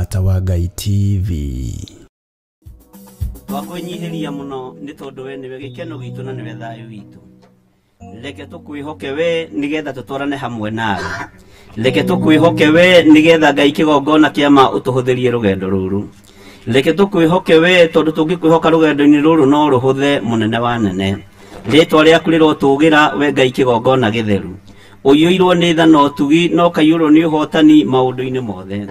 Mũrata wa Ngai TV. Twakwenyihiria muno ni tondu we niwe gikeno gitu na niwe thayu witu. Reke tukwihoke we nigetha tutwarane hamwe nawe. Reke tukwihoke we nigetha Ngai kigongona kiama utuhuthirie rugendo ruru. Reke tukwihoke we tondu tungikwihoka rugendo-ini ruru no ruhuthe munene wa nene. Ritwa riaku rirotugira we Ngai kigongona githeru. Uyuirwo ni thana utugi no kaiyurwo ni uhotani maundu-ini mothe.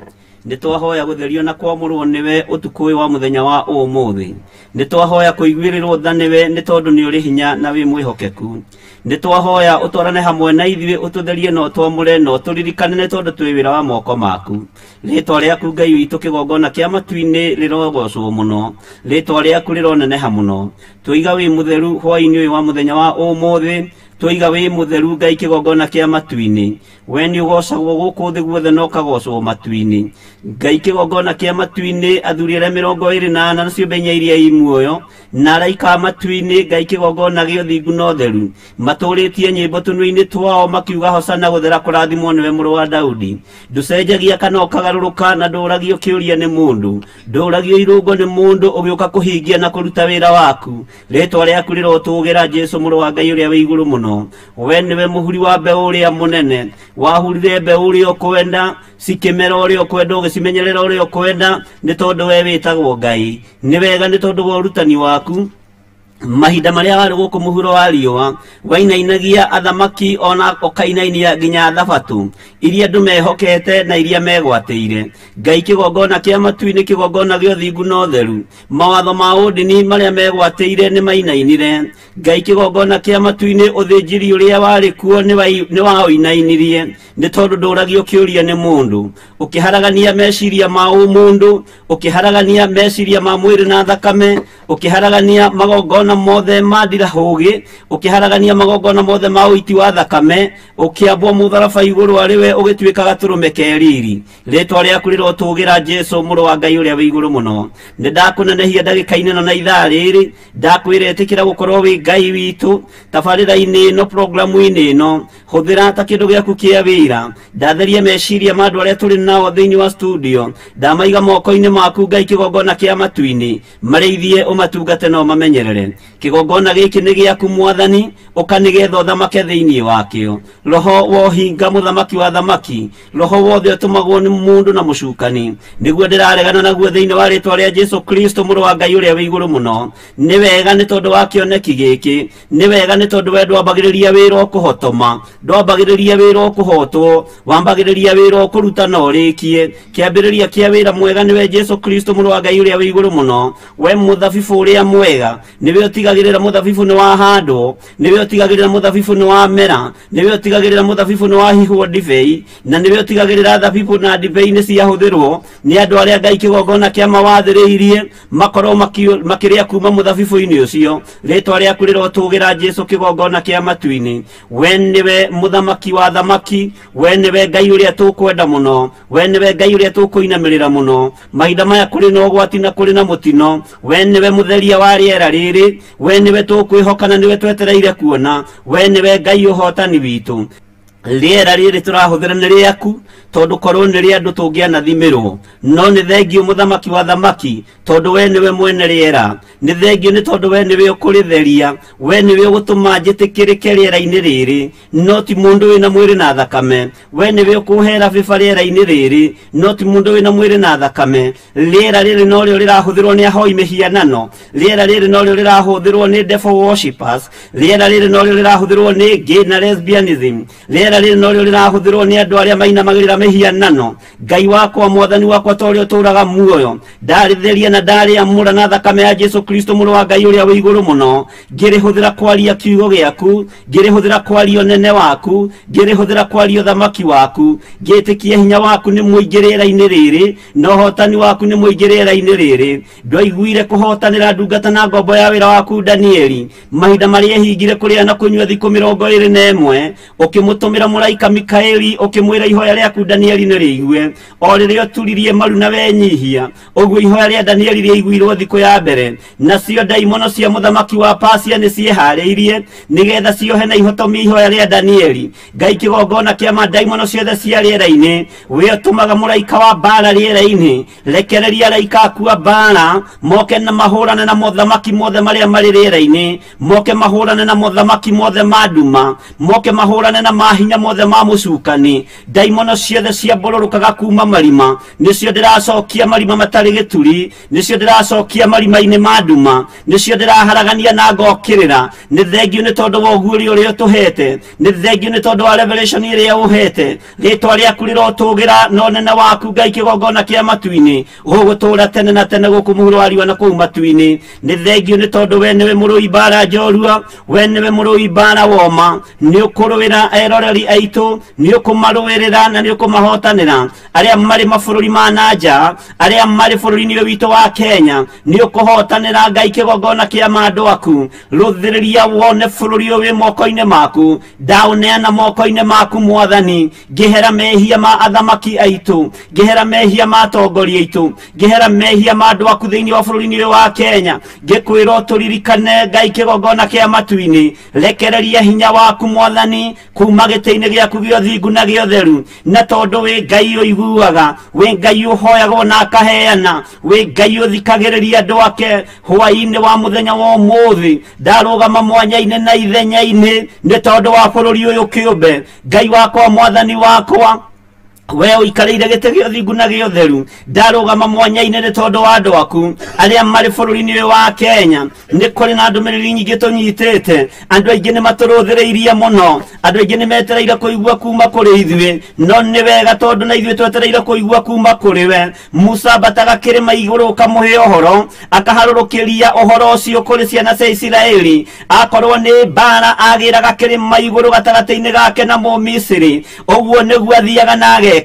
Nitwahoya gutherio na kwamurwo niwe utukui wa muthenya wa umuthi. Nitwahoya kuiguirirwo tha niwe ni tondu ni uri hinya na wi mwihokeku. Nitwahoya utwarane hamwe na ithuĩ ututherie no twamure no turirikane ni tondu twi wira wa moko maku. Ritwa riaku Ngai witu kigongona kia matu-ini rirogocwo muno. Ritwa riaku rironeneha muno. Twiga wi mutheru hwa-ini uyu wa muthenya wa umuthi. Twiga wi mutheru Ngai kigongona kia matu-ini. We ni ugocagwo guku thi guothe no kagocwo matu-ini. Ngai kigongona kia matu-ini athuri aria 24 nacio mbenya iria i muoyo na araika matu-ini Ngai kigongona gio thingu no theru maturitie nyimbo tunui-ini twao makiuga hosana guthera kurathimwo niwe muru wa Daudi. Nducenjagia kana ukagaruruka na nduragio kiuria ni mundu. Nduragio irungo ni mundu ugiuka kuhingia na kuruta wira waku. Ritwa riaku rirotugira Jesu muru wa Ngai uria wi iguru muno. We niwe muhuri wa mbeu uria munene. Wahurire mbeu uria ukwenda sikimera uria ukwenda ugicimenyerera uria ukwenda ni tondu we witagwo Ngai. Ni wega ni tondu wa urutani waku. Mahinda maria wari guku muhuro wa riua wainainagia athamaki ona ukainainia nginya thabatu iria andu mehokete na iria megwateire. Ngai kigongona kia matu-ini kigongona gio thingu no theru mawatho ma undini maria megwateire ni mainainire. Ngai kigongona kia matu-ini uthinjiri uria wari kuo ni wa uinainirie ni tondu nduragio kiuria ni mundu ukiharagania meciria ma mundu ukiharagania meciria ma mwiri na thakame ukiharagania magongona mothe madira hugi ukiharagania magongona mothe ma uiti wa thakame ukiambwo mutharaba iguru ariwe ugitwika gaturume keriri. Ritwa riaku rirotugira Jesu muru wa Ngai uria wi iguru muno. Nindakunenehia ndagika-ini na ithaa riri ndakwira etikira gukorwo wi Ngai witu tabarira-ini no programu-ini no huthira ta kindu giaku kia wira. Ndatheria meciria ma andu aria turi nao thiini wa studio ndamaiga moko-ini maku Ngai kigongona kia matu-ini marithie umatungate no mamenyerere. Kigongona giki ni giaku Mwathani ukanigetha uthamake thiini wakio. Roho wo hinga muthamaki wa thamaki roho wothe utumagwo ni mundu na mucukani niguo ndiraregana naguo thiini wa ritwa ria Jesu Kristo muru wa Ngai uria wi iguru muno. Ni wega ni tondu wa kioneki giki ni wega ni tondu we ndwambagiriria wira ukuhotoma ndwambagiriria wira ukuhotwo wambagiriria wira ukuruta no rikie. Kiambiriria kia wira mwega niwe Jesu Kristo muru wa Ngai uria wi iguru muno. We muthabibu uria mwega niwe utigagirira muthabibu ni wa handwo niwe utigagirira muthabibu ni wa mera niwe utigagirira muthabibu ni wa hihwo ndibei na niwe utigagirira thabibu na ndibei ni ciahuthirwo ni andu aria Ngai kigongona kia mawathiriirie makorwo makiria kuma muthabibu-ini ucio. Ritwa riaku rirotugira Jesu kigongona kia matu-ini. We niwe muthamaki wa thamaki. We niwe Ngai uria tukwenda muno. We niwe Ngai uria tukuinamirira muno. Mahinda maya kuri na ugwati na kuri na mutino. We niwe mutheria wa riera riri. We niwe tukwihoka na niwe twetereire kuona. We niwe Ngai uhotani witu. Riera riri turahuthira ni riaku tondu korwo ni ria andu tungianathimirwo no ni thengio muthamaki wa thamaki tondu we niwe mwene riera. Ni thengio ni tondu we niwe ukuritheria. We niwe ugutuma njitikirike riera-ini riri no ti mundu wina mwiri na thakame. We niwe ukuhera biba riera-ini riri no ti mundu wina mwiri na thakame. Riera riri no rio rirahuthirwo ni ahoi mihianano. Riera riri no rio rirahuthirwo ni devil worshippers. Riera riri no rio rirahuthirwo ni gay na lesbianism. Riera riri no rio rirahuthirwo ni andu aria mainamagirira mihianano. Ngai wakwa Mwathani wakwa torio turaga muoyo ndaritheria na ndariamura na thakame ya Jesu Kristo muru wa Ngai uria wi iguru muno. Ngirihuthira kwaria kiugo giaku ngirihuthira kwaria nene waku ngirihuthira kwaria thamaki waku ngitikia hinya waku ni muingi riera-ini riri no hotani waku ni muingi riera-ini riri. Ndwaiguire kuhotanira ndungata na ngombo ya wira waku Danieli mahinda maria hingire kuria na kunyua thiku 21 ukimutumira kwĩra mũraika Mikaeli ũkĩmwĩra ihoya rĩaku Danieli nĩ rĩigue o rĩrĩa ũturirie maru na wenyihia ũguo ihoya rĩa Danieli rĩaiguirwo thikũ ya mbere nacio ndaimono cia mũthamaki wa Persia nĩ ciĩharĩirie nĩgetha ciohe na ihotomia ihoya rĩa Danieli Ngai kĩgongona kĩa mandaimono ciothe cia rĩera-inĩ we ũtũmaga mũraika wa mbara rĩera-inĩ rekereria araika aku a mbara moke na mahũrane na mũthamaki mothe marĩa marĩ rĩera-inĩ moke mahũrane na mũthamaki mothe ma nduma moke mahũrane na mahinya mothe ma mũcukani ndaimono ciothe ciambũrũrũkaga kuma marima nĩcio ndĩracokia marima matarĩ gĩturi nĩcio ndĩracokia marima-inĩ ma nduma nĩcio ndĩraharagania na ngokĩrĩra nĩ thengiũ nĩ tondũ wa ũguũrio ũrĩa ũtũhete nĩ thengiũ nĩ tondũ wa revelation ĩrĩa ũhete rĩtwa rĩaku rĩrotũgĩra na ũnene waku Ngai kĩgongona kĩa matu-inĩ ũgũtũũra tene na tene gũkũ mũhuro wa riũa na kũu matu-inĩ nĩ thengiũ nĩ tondũ we nĩwe mũrũi mbara njorua we nĩwe mũrũi mbara woma nĩ ũkũrũĩra eroreri aitũ nĩ ũkũmarũĩrĩra na nĩ ũkũmahotanĩra arĩa marĩ mabũrũri ma nanja arĩa marĩ bũrũri-inĩ ũyũ witũ wa Kenya nĩ ũkũhotanĩra Ngai kĩgongona kĩa andũ aku rũthĩrĩria wone bũrũri ũyũ wĩ moko-inĩ maku ndaũneana moko-inĩ maku Mwathani ngĩhera mehia ma athamaki aitũ ngĩhera mehia ma atongoria aitũ ngĩhera mehia ma andũ aku thĩinĩ wa bũrũri-inĩ ũyũ wa Kenya ngĩkwĩra tũririkane Ngai kĩgongona kĩa matu-inĩ rekereria hinya waku Mwathani kuma gĩtĩ-inĩ gĩaku gĩa ũthingu na gĩa ũtheru na tondũ wĩ Ngai ũiguaga wĩ Ngai ũhoyagwo na akaheana wĩ Ngai ũthikagĩrĩria andũ ake hwaĩ-inĩ wa mũthenya wa ũmũthĩ ndarũgama mwanya-inĩ na ithenya-inĩ nĩ tondũ wa bũrũri ũyũ kĩũmbe Ngai wakwa Mwathani wakwa we ũikarĩire gĩtĩ gĩa ũthingu na gĩa ũtheru ndarũgama mwanya-inĩ nĩ tondũ wa andũ aku arĩa marĩ bũrũri-inĩ ũyũ wa Kenya nĩ kũrĩ na ndũmĩrĩri nyingĩ tũnyitĩte andũ aingĩ nĩ matũrũthĩrĩirie mũno andũ aingĩ nĩ metereire kũigua kuma kũrĩ ithuĩ no nĩ wega tondũ na ithuĩ twetereire kũigua kuma kũrĩ we Musa ambataga kĩrĩma igũrũ ũkamũhe ũhoro akaharũrũkĩria ũhoro ũcio kũrĩ ciana cia Isiraeli akorwo nĩ mbara agĩraga kĩrĩma igũrũ gatagatĩ-inĩ gake na Mũmisiri ũguo nĩguo athiaga nage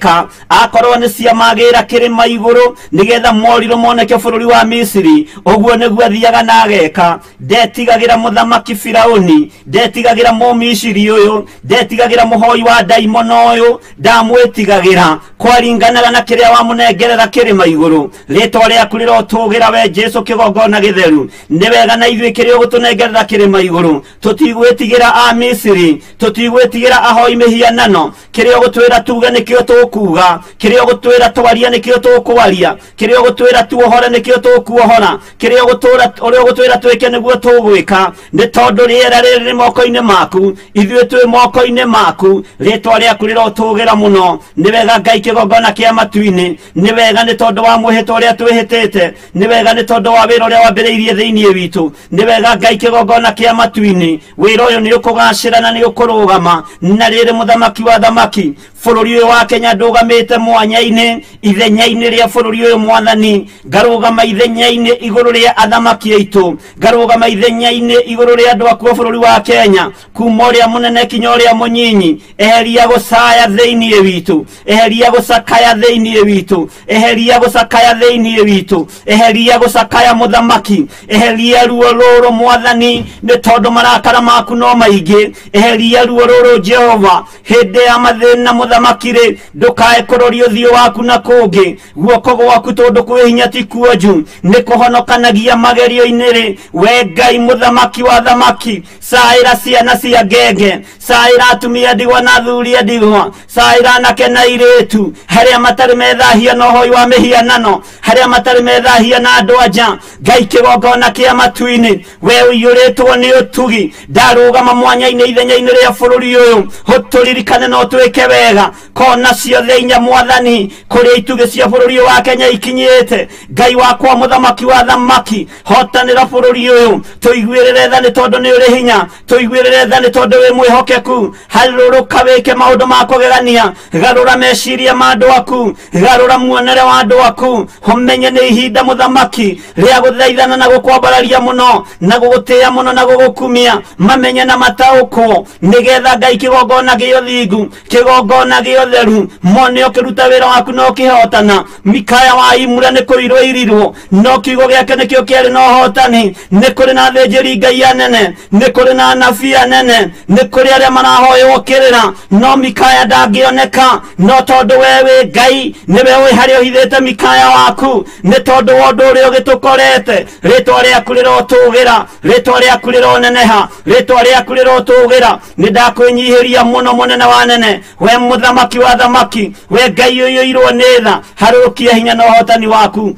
akorwo nĩ ciamagĩra kĩrĩma igũrũ nĩgetha morirũ moneke bũrũri wa Misiri ũguo nĩguo athiaga na ageka ndetigagĩra mũthamaki Firaũni ndetigagĩra Mũmisiri ũyũ ndetigagĩra mũhoi wa ndaimono ũyũ ndamwĩtigagĩra kwaringanaga na kĩrĩa wamũnengerera kĩrĩma igũrũ rĩtwa rĩaku rĩrotũgĩra we Jesũ kĩgongona gĩtheru nĩ wega na ithuĩ kĩrĩa ũgũtũnengerera kĩrĩma igũrũ tũtigwĩtigĩra a Misiri tũtigwĩtigĩra ahoi mĩhianano kĩrĩa ũgũtwĩra tuge nĩkĩo kuga kĩrĩa ũgũtwĩra twaria nĩkĩo tũkwaria kĩrĩa ũgũtwĩra tuohore nĩkĩo tũkuohora kĩrĩa ũgũtwĩra twĩke nĩguo tũgwĩka nĩ tondũ rĩera rĩrĩ rĩ moko-inĩ maku ithuĩ twĩ moko-inĩ maku rĩtwa rĩaku rĩrotũgĩra mũno nĩ wega Ngai kĩgongona kĩa matu-inĩ nĩ wega nĩ tondũ wa mwĩhĩtwa ũrĩa twĩhĩtĩte nĩ wega nĩ tondũ wa wĩra ũrĩa wambĩrĩirie thĩinĩ witũ nĩ wega Ngai kĩgongona kĩa matu-inĩ wĩra ũyũ nĩ ũkũgacĩra na nĩ ũkũrũgama na rĩrĩ mũthamaki wa thamaki bũrũri ũyũ wa Kenya ndũgamĩte mwanya-inĩ ithenya-inĩ rĩa bũrũri ũyũ Mwathani ngarũgama ithenya-inĩ igũrũ rĩa athamaki aitũ ngarũgama ithenya-inĩ igũrũ rĩa andũ aku a bũrũri wa Kenya kuma ũrĩa mũnene kinya ũrĩa mũnyinyi eheria gũcaya thĩinĩ witũ eheria gũcakaya thĩinĩ witũ eheria gũcakaya thĩinĩ witũ eheria gũcakaya mũthamaki eheria ruo rũrũ Mwathani nĩ tondũ marakara maku no maingĩ eheria ruo rũrũ Jehova hĩndĩ ya mathĩna mũthamaki-rĩ ndũkae kũroria ũthiũ waku na kũngĩ guoko gwaku tondũ kwĩ hinya ti kuonju nĩ kũhonokanagia magerio-inĩ-rĩ we Ngai mũthamaki wa thamaki caĩra ciana cia ngenge caĩra atumia ndigwa na athuri a ndigwa caĩra anake na airĩtu harĩa matarĩ methahia na ũhoi wa mĩhianano harĩa matarĩ methahia na andũ anja Ngai kĩgongona kĩa matu-inĩ we ũiyũrĩtwo nĩ ũtugi ndarũgama mwanya-inĩ ithenya-inĩ rĩa bũrũri ũyũ ũtũririkane no twĩke wega kona ciothe inya Mwathani kũrĩa itugĩ cia bũrũri ũyũ wa Kenya ikinyĩte Ngai wakwa mũthamaki wa thamaki hotanĩra bũrũri ũyũ tũiguĩrĩre tha nĩ tondũ nĩ ũrĩ hinya tũiguĩrĩre tha nĩ tondũ wĩ mwĩhokeku harũrũka wĩke maũndũ ma kũgegania garũra meciria ma andũ aku garũra muonere wa andũ aku ũmenye nĩ ihinda mũthamaki rĩa gũthaithana na gũkwambararia mũno na gũgũtĩĩa mũno na gũgũkumia mamenye na mataũkwo nĩgetha Ngai kĩgongona gĩa ũthingu kĩgongona gĩa ũtheru mone okiruta wira waku no kihotana Mikaya wa Imura ne koirwo irirwo no kiugo giake nikio kiari no hotani ne kuri na thejeri Ngai anene ne kuri na anabii anene ne kuri aria marahoyo okirira no Mikaya ndangioneka no tondu wewe Ngai niwe wi hario hithete Mikaya waku ne tondu wondu uria ugitukorete ritwa riaku rirotugira ritwa riaku rironeneha ritwa riaku rirotugira ni ndakwinyihiria muno munene wa nene we muthamaki wa thamaki we Ngai uyu irwo ni tha harukia hinya no hotani waku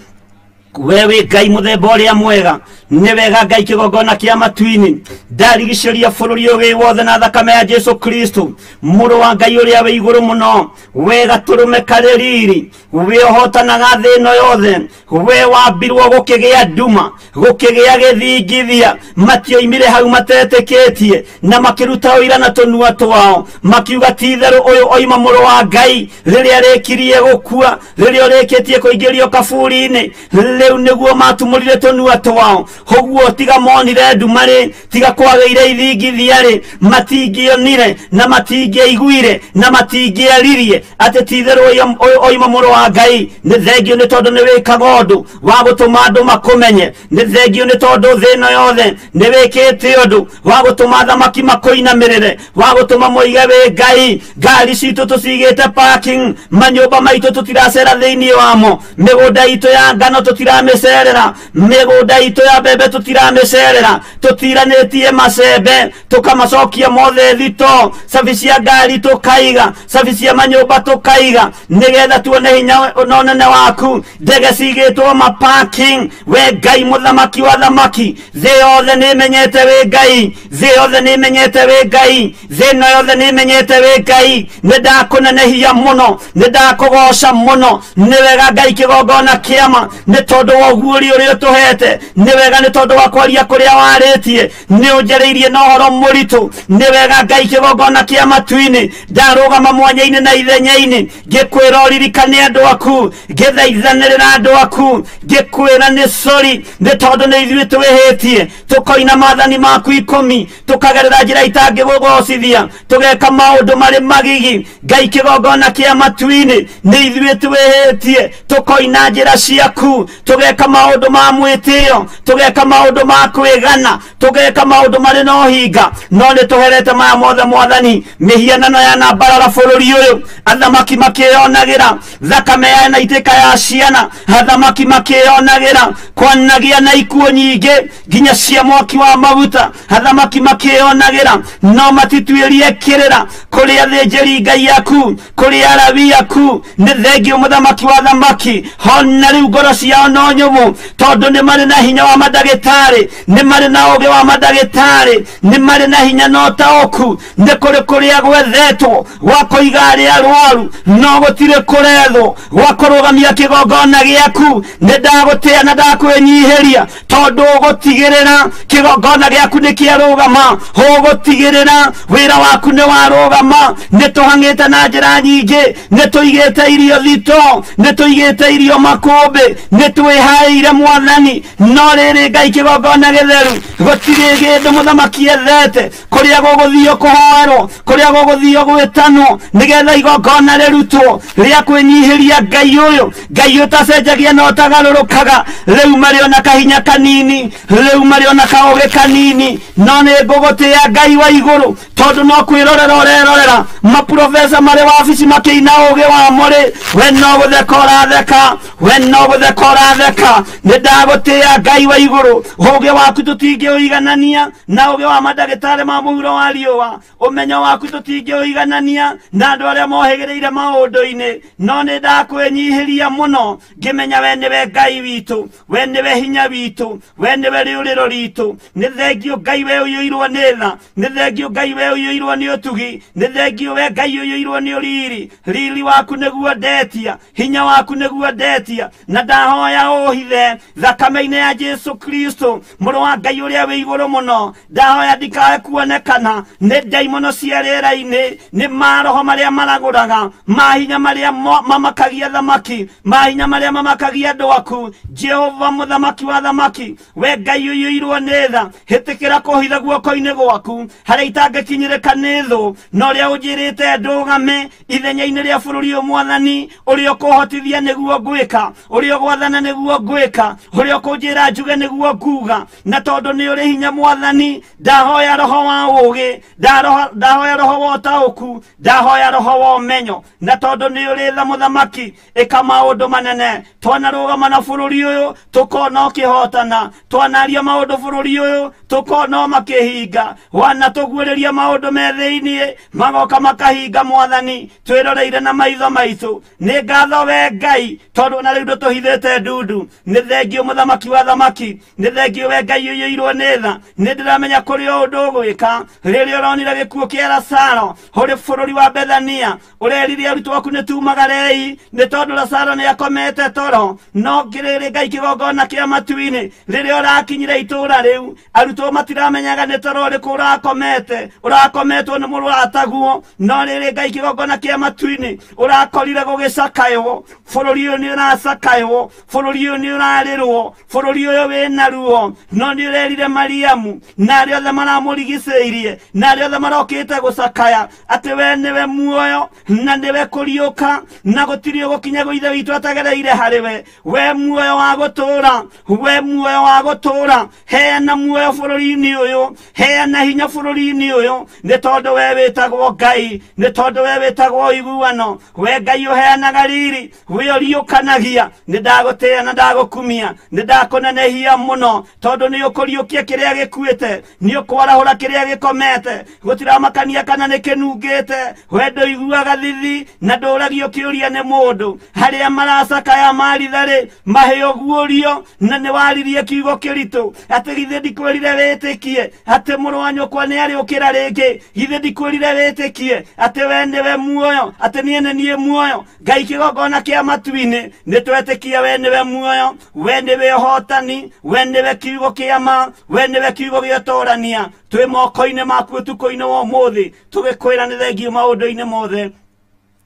wewe Ngai muthemba uria mwega ni wega Ngai kigongona kia matuini ndarigicĩria bũrũri ũyũ wothe na thakame ya Jesu Kristo mũrũ wa Ngai uria we igũrũ mũno we gatũrũme karĩ riri we ũhotanaga thĩ ĩno yothe we wambirwo gũkĩgĩa nduma gũkĩgĩa gĩthingithia matioimire hau matetĩkĩtie na makĩruta ũira na tũnua twao makiuga ti itherũ ũyũ oima mũrũ wa Ngai rĩrĩa rĩkirie gũkua rĩrĩa rĩkĩtie kũingĩrio kaburi-inĩ rĩu nĩguo matumũrire tũnua twao hoguo tiga monire ndumari tiga kwagĩire ithingithiarĩ matingĩonire na matingĩaiguire na matingĩaririe atĩ ti itherũ oima mũrũ wa Ngai nĩ thengio nĩ tondũ nĩ wĩkaga ũndũ wa gũtũma andũ makũmenye nĩ thengio nĩ tondũ thĩ ĩno yothe nĩ wĩkĩte ũndũ wa gũtũma thamaki makũinamĩrĩre wa gũtũma moige wĩ Ngai ngari citũ tũcigĩte parking manyũmba maitũ tũtiracera thĩinĩ wamo mĩgũnda itũ ya ngano tũtiramĩcerera mĩgũnda itũ ya mbembe tũtiramĩcerera tũtiranĩtie macembe tũkamacokia mothe thito cabi cia ngari tũkaiga cabi cia manyũmba tũkaiga nĩgetha tuone hinya na ũnene waku ndege cigĩtwo ma parking we Ngai mũthamaki wa thamaki thĩ yothe nĩmenyete wĩ Ngai thĩ yothe nĩmenyete wĩ Ngai thĩ ĩno yothe nĩmenyete wĩ Ngai nĩndakũnenehia mũno nĩndakũgoca mũno nĩ wega Ngai kĩgongona kĩama nĩ tondũ wa ũguũri ũrĩa ũtũhete nĩ wega nĩ tondũ wa kwaria kũrĩa warĩtie nĩ ũnjarĩirie na ũhoro mũritũ nĩ wega Ngai kĩgongona kĩa matu-inĩ ndarũgama mwanya-inĩ na ithenya-inĩ ngĩkwĩra ũririkane andũ aku ngĩthaithanĩrĩra andũ aku ngĩkwĩra nĩ sori nĩ tondũ nĩ ithuĩ twĩhĩtie tũkoina maathani maku 10 tũkagerera njĩra itangĩgũgocithia tũgeka maũndũ marĩ magigi Ngai kĩgongona kĩa matu-inĩ nĩ ithuĩ twĩhĩtie tũkoina njĩra ciaku tũgeka maũndũ ma mwĩtĩo tũgeka maũndũ ma kwĩgana tũgeka maũndũ marĩ na ũhinga no nĩ tũherete maya mothe mwathani mĩhianano ya nambarara bũrũri ũyũ athamaki makĩyonagĩra thakame ya naitĩka ya ciana athamaki makĩyonagĩra kwanagia na ikuũ nyingĩ nginya cia mwaki wa maguta athamaki makĩyonagĩra no matituĩrie kĩrĩra kũrĩ athĩnjĩri Ngai yaku kũrĩ arabi yaku nĩ thengio mũthamaki wa thamaki hona rĩu ngoro ciao no nyũmũ tondũ nĩ marĩ na hinya wa mandagĩtarĩ nĩ marĩ na ũũgĩ wa mandagĩtarĩ nĩ marĩ na hinya na ũtaũku nĩ kũrĩ kũrĩa gwethetwo gwa kũiga arĩa arũaru no gũtirĩ kũrethwo gwa kũrũgamia kĩgongona gĩaku nĩ ndagũtĩa na ndakwĩnyihĩria tondũ ũgũtigĩrĩra kĩgongona gĩaku nĩ kĩarũgama ũgũtigĩrĩra wĩra waku nĩ warũgama nĩ tũhang'ĩte na njĩra nyingĩ nĩ tũigĩte irio thito nĩ tũigĩte irio makũmbĩ nĩ twĩhaĩire mwathani no rĩrĩ Ngai kĩgongona gĩtheru gũtirĩ kĩndũ mũthamaki ethete kũrĩa gũgũthio kũhoerwo kũrĩa gũgũthio gwĩtanwo nĩgetha igongona rĩrutwo rĩa kwĩnyihĩria Ngai ũyũ Ngai ũtacenjagia na ũtagarũrũkaga rĩu marĩ ona kahinya kanini rĩu marĩ ona kaũgĩ kanini no nĩ ngũgũtĩa Ngai wa igũrũ tondũ no kwĩrorera ũrerorera maprofesa marĩ wabici makĩina ũgĩ wamo rĩ we no gũtheka ũratheka we no gũtheka ũratheka nĩ ndagũtĩa Ngai wa igũrũ ũgĩ waku tũtingĩũiganania na ũgĩ wa mandagĩtarĩ ma mũhuro wa riũa ũmenyo waku tũtingĩũiganania na andũ arĩa mohĩgĩrĩire maũndũ-inĩ no nĩ ndakwĩnyihĩria mũno ngĩmenya we nĩwe Ngai witũ we nĩwe hinya witũ we nĩwe rĩũrĩro ritũ nĩ thengio Ngai we ũiyũirwo nĩ tha nĩ thengio Ngai we ũiyũirwo nĩ ũtugi nĩ thengio we Ngai ũiyũirwo nĩ ũriri riri waku nĩguo ndetia hinya waku nĩguo ndetia na ndahoya ndaohithe thakame-inĩ ya Jesu Kristo mũrũ wa Ngai ũrĩa wĩ igũrũ mũno ndahoya ndikae kuonekana nĩ ndaimono cia rĩera-inĩ nĩ maroho marĩa maragũraga mahinya marĩa mamakagia thamaki mahinya marĩa mamakagia andũ aku Jehova mũthamaki wa thamaki we Ngai ũiyũirwo nĩ tha hĩtĩkĩra kũhitha guoko-inĩ gwaku harĩa itangĩkinyĩrĩka nĩ thũ no rĩa ũnjĩrĩte ndũgame ithenya-inĩ rĩa bũrũri ũyũ Mwathani ũrĩa ũkũhotithia nĩguo ngwĩka ũrĩa ũgwathana nĩguo ngwĩka ũrĩa ũkũnjĩra njuge nĩguo nguga na tondũ nĩ ũrĩ hinya Mwathani ndahoya roho wa ũũgĩ ndahoya roho wa ũtaũku ndahoya roho wa ũmenyo na tondũ nĩ ũrĩ tha mũthamaki ĩka maũndũ manene twanarũgama na bũrũri ũyũ tũkona ũkĩhotana twanaria maũndũ bũrũri ũyũ tũkona makĩhinga wana tũguũrĩria maũndũ me thĩinĩ magoka makahinga Mwathani twĩroreire na maitho maitũ nĩ ngatho we Ngai tondũ na rĩu tũhithĩte ndundu nĩ thengio mũthamaki wa thamaki nĩ thengio we Ngai ũiyũirwo nĩ tha nĩ ndĩramenya kũrĩ ũndũ ũgwĩka rĩrĩa ũronire gĩkuũ kĩa Lazaro ũrĩ bũrũri wa Bethania ũrerire arutwo aku nĩtumagarei nĩ tondũ Lazaro nĩ akomete toro no ngĩrĩrĩ Ngai kĩgongona kĩa matu-inĩ rĩrĩa ũrakinyire itũũra rĩu arutwo matiramenyaga nĩ toro ũrĩkũ ũrakometwo nĩ mũrataguo no rĩrĩ Ngai kĩgongona kĩa matu-inĩ ũrakorire gũgĩcakaywo bũrũri ũyũ nĩ ũracakaywo bũrũri ũyũ nĩ ũrarĩrwo bũrũri ũyũ wĩna ruo no nĩ ũrerire Mariamu na arĩa othe maramũrigicĩirie na arĩa othe marokĩte gũcakaya atĩ we nĩwe muoyo na nĩwe kũriũka na gũtirĩ ũgũkinya gũithe witũ atagereire harĩwe we muoyo wa gũtũũra we muoyo wa gũtũũra heana muoyo bũrũri-inĩ ũyũ heana hinya bũrũri-inĩ ũyũ nĩ tondũ we wĩtagwo Ngai nĩ tondũ we wĩtagwo iguano we Ngai ũheanaga riri we ũriũkanagia nĩ ndagũtĩĩa na ndagũkumia nĩ ndakũnenehia mũno tondũ nĩ ũkũriũkia kĩrĩa gĩkuĩte nĩ ũkwarahũra kĩrĩa gĩkomete gũtiramakania kana nĩ kĩnungĩte we ndũiguaga thithi na ndũragio kĩũria nĩ mũndũ harĩa maracakaya maritharĩ maheo guorio na nĩ waririe kiugo kĩritũ atĩ githĩ ndikwĩrire wĩtĩkie atĩ mũrũ wa nyũkwa nĩ arĩũkĩra rĩngĩ githĩ ndikwĩrire wĩtĩkie atĩ we nĩwe muoyo atĩ niĩ nĩ niĩ muoyo Ngai kĩgongona kĩa matu-inĩ nĩ twetĩkia we nĩwe muoyo we nĩwe ũhotani we nĩwe kiugo kĩa ma we nĩwe kiugo gĩa ũtũũrania twĩ moko-inĩ maku ũtukũ-inĩ wa ũmũthĩ tũgĩkwĩra nĩ thengio maũndũ-inĩ mothe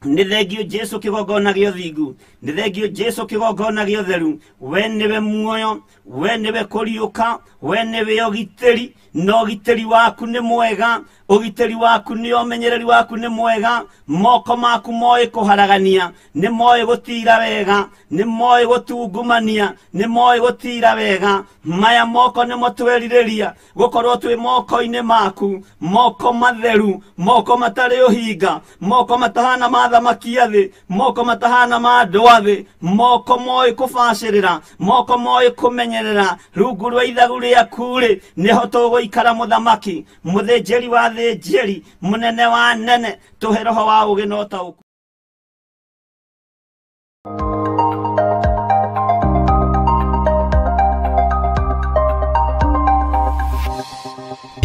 nĩ thengio Jesu kĩgongona gĩa ũthingu nĩ thengio Jesu kĩgongona gĩa ũtheru we nĩwe muoyo we nĩwe kũriũka we nĩwe ũgitĩri no ũgitĩri waku nĩ mwega ũgitĩri waku nĩ ũmenyereri waku nĩ mwega moko maku moĩ kũharagania nĩ moĩ gũtira wega nĩ moĩ gũtungumania nĩ moĩ gũtira wega maya moko nĩmo twerirĩria gũkorwo twĩ moko-inĩ maku moko matheru moko matarĩ ũhinga moko matahana ma thamaki a thĩ moko matahana ma andũ a thĩ moko moĩ kũbacĩrĩra moko moĩ kũmenyerera rungu rwa ithagu rĩaku rĩ nĩho tũgũikara mũthamaki mũthĩnjĩri wa thĩnjĩri mũnene wa nene tũhe roho wa ũũgĩ na ũtaũku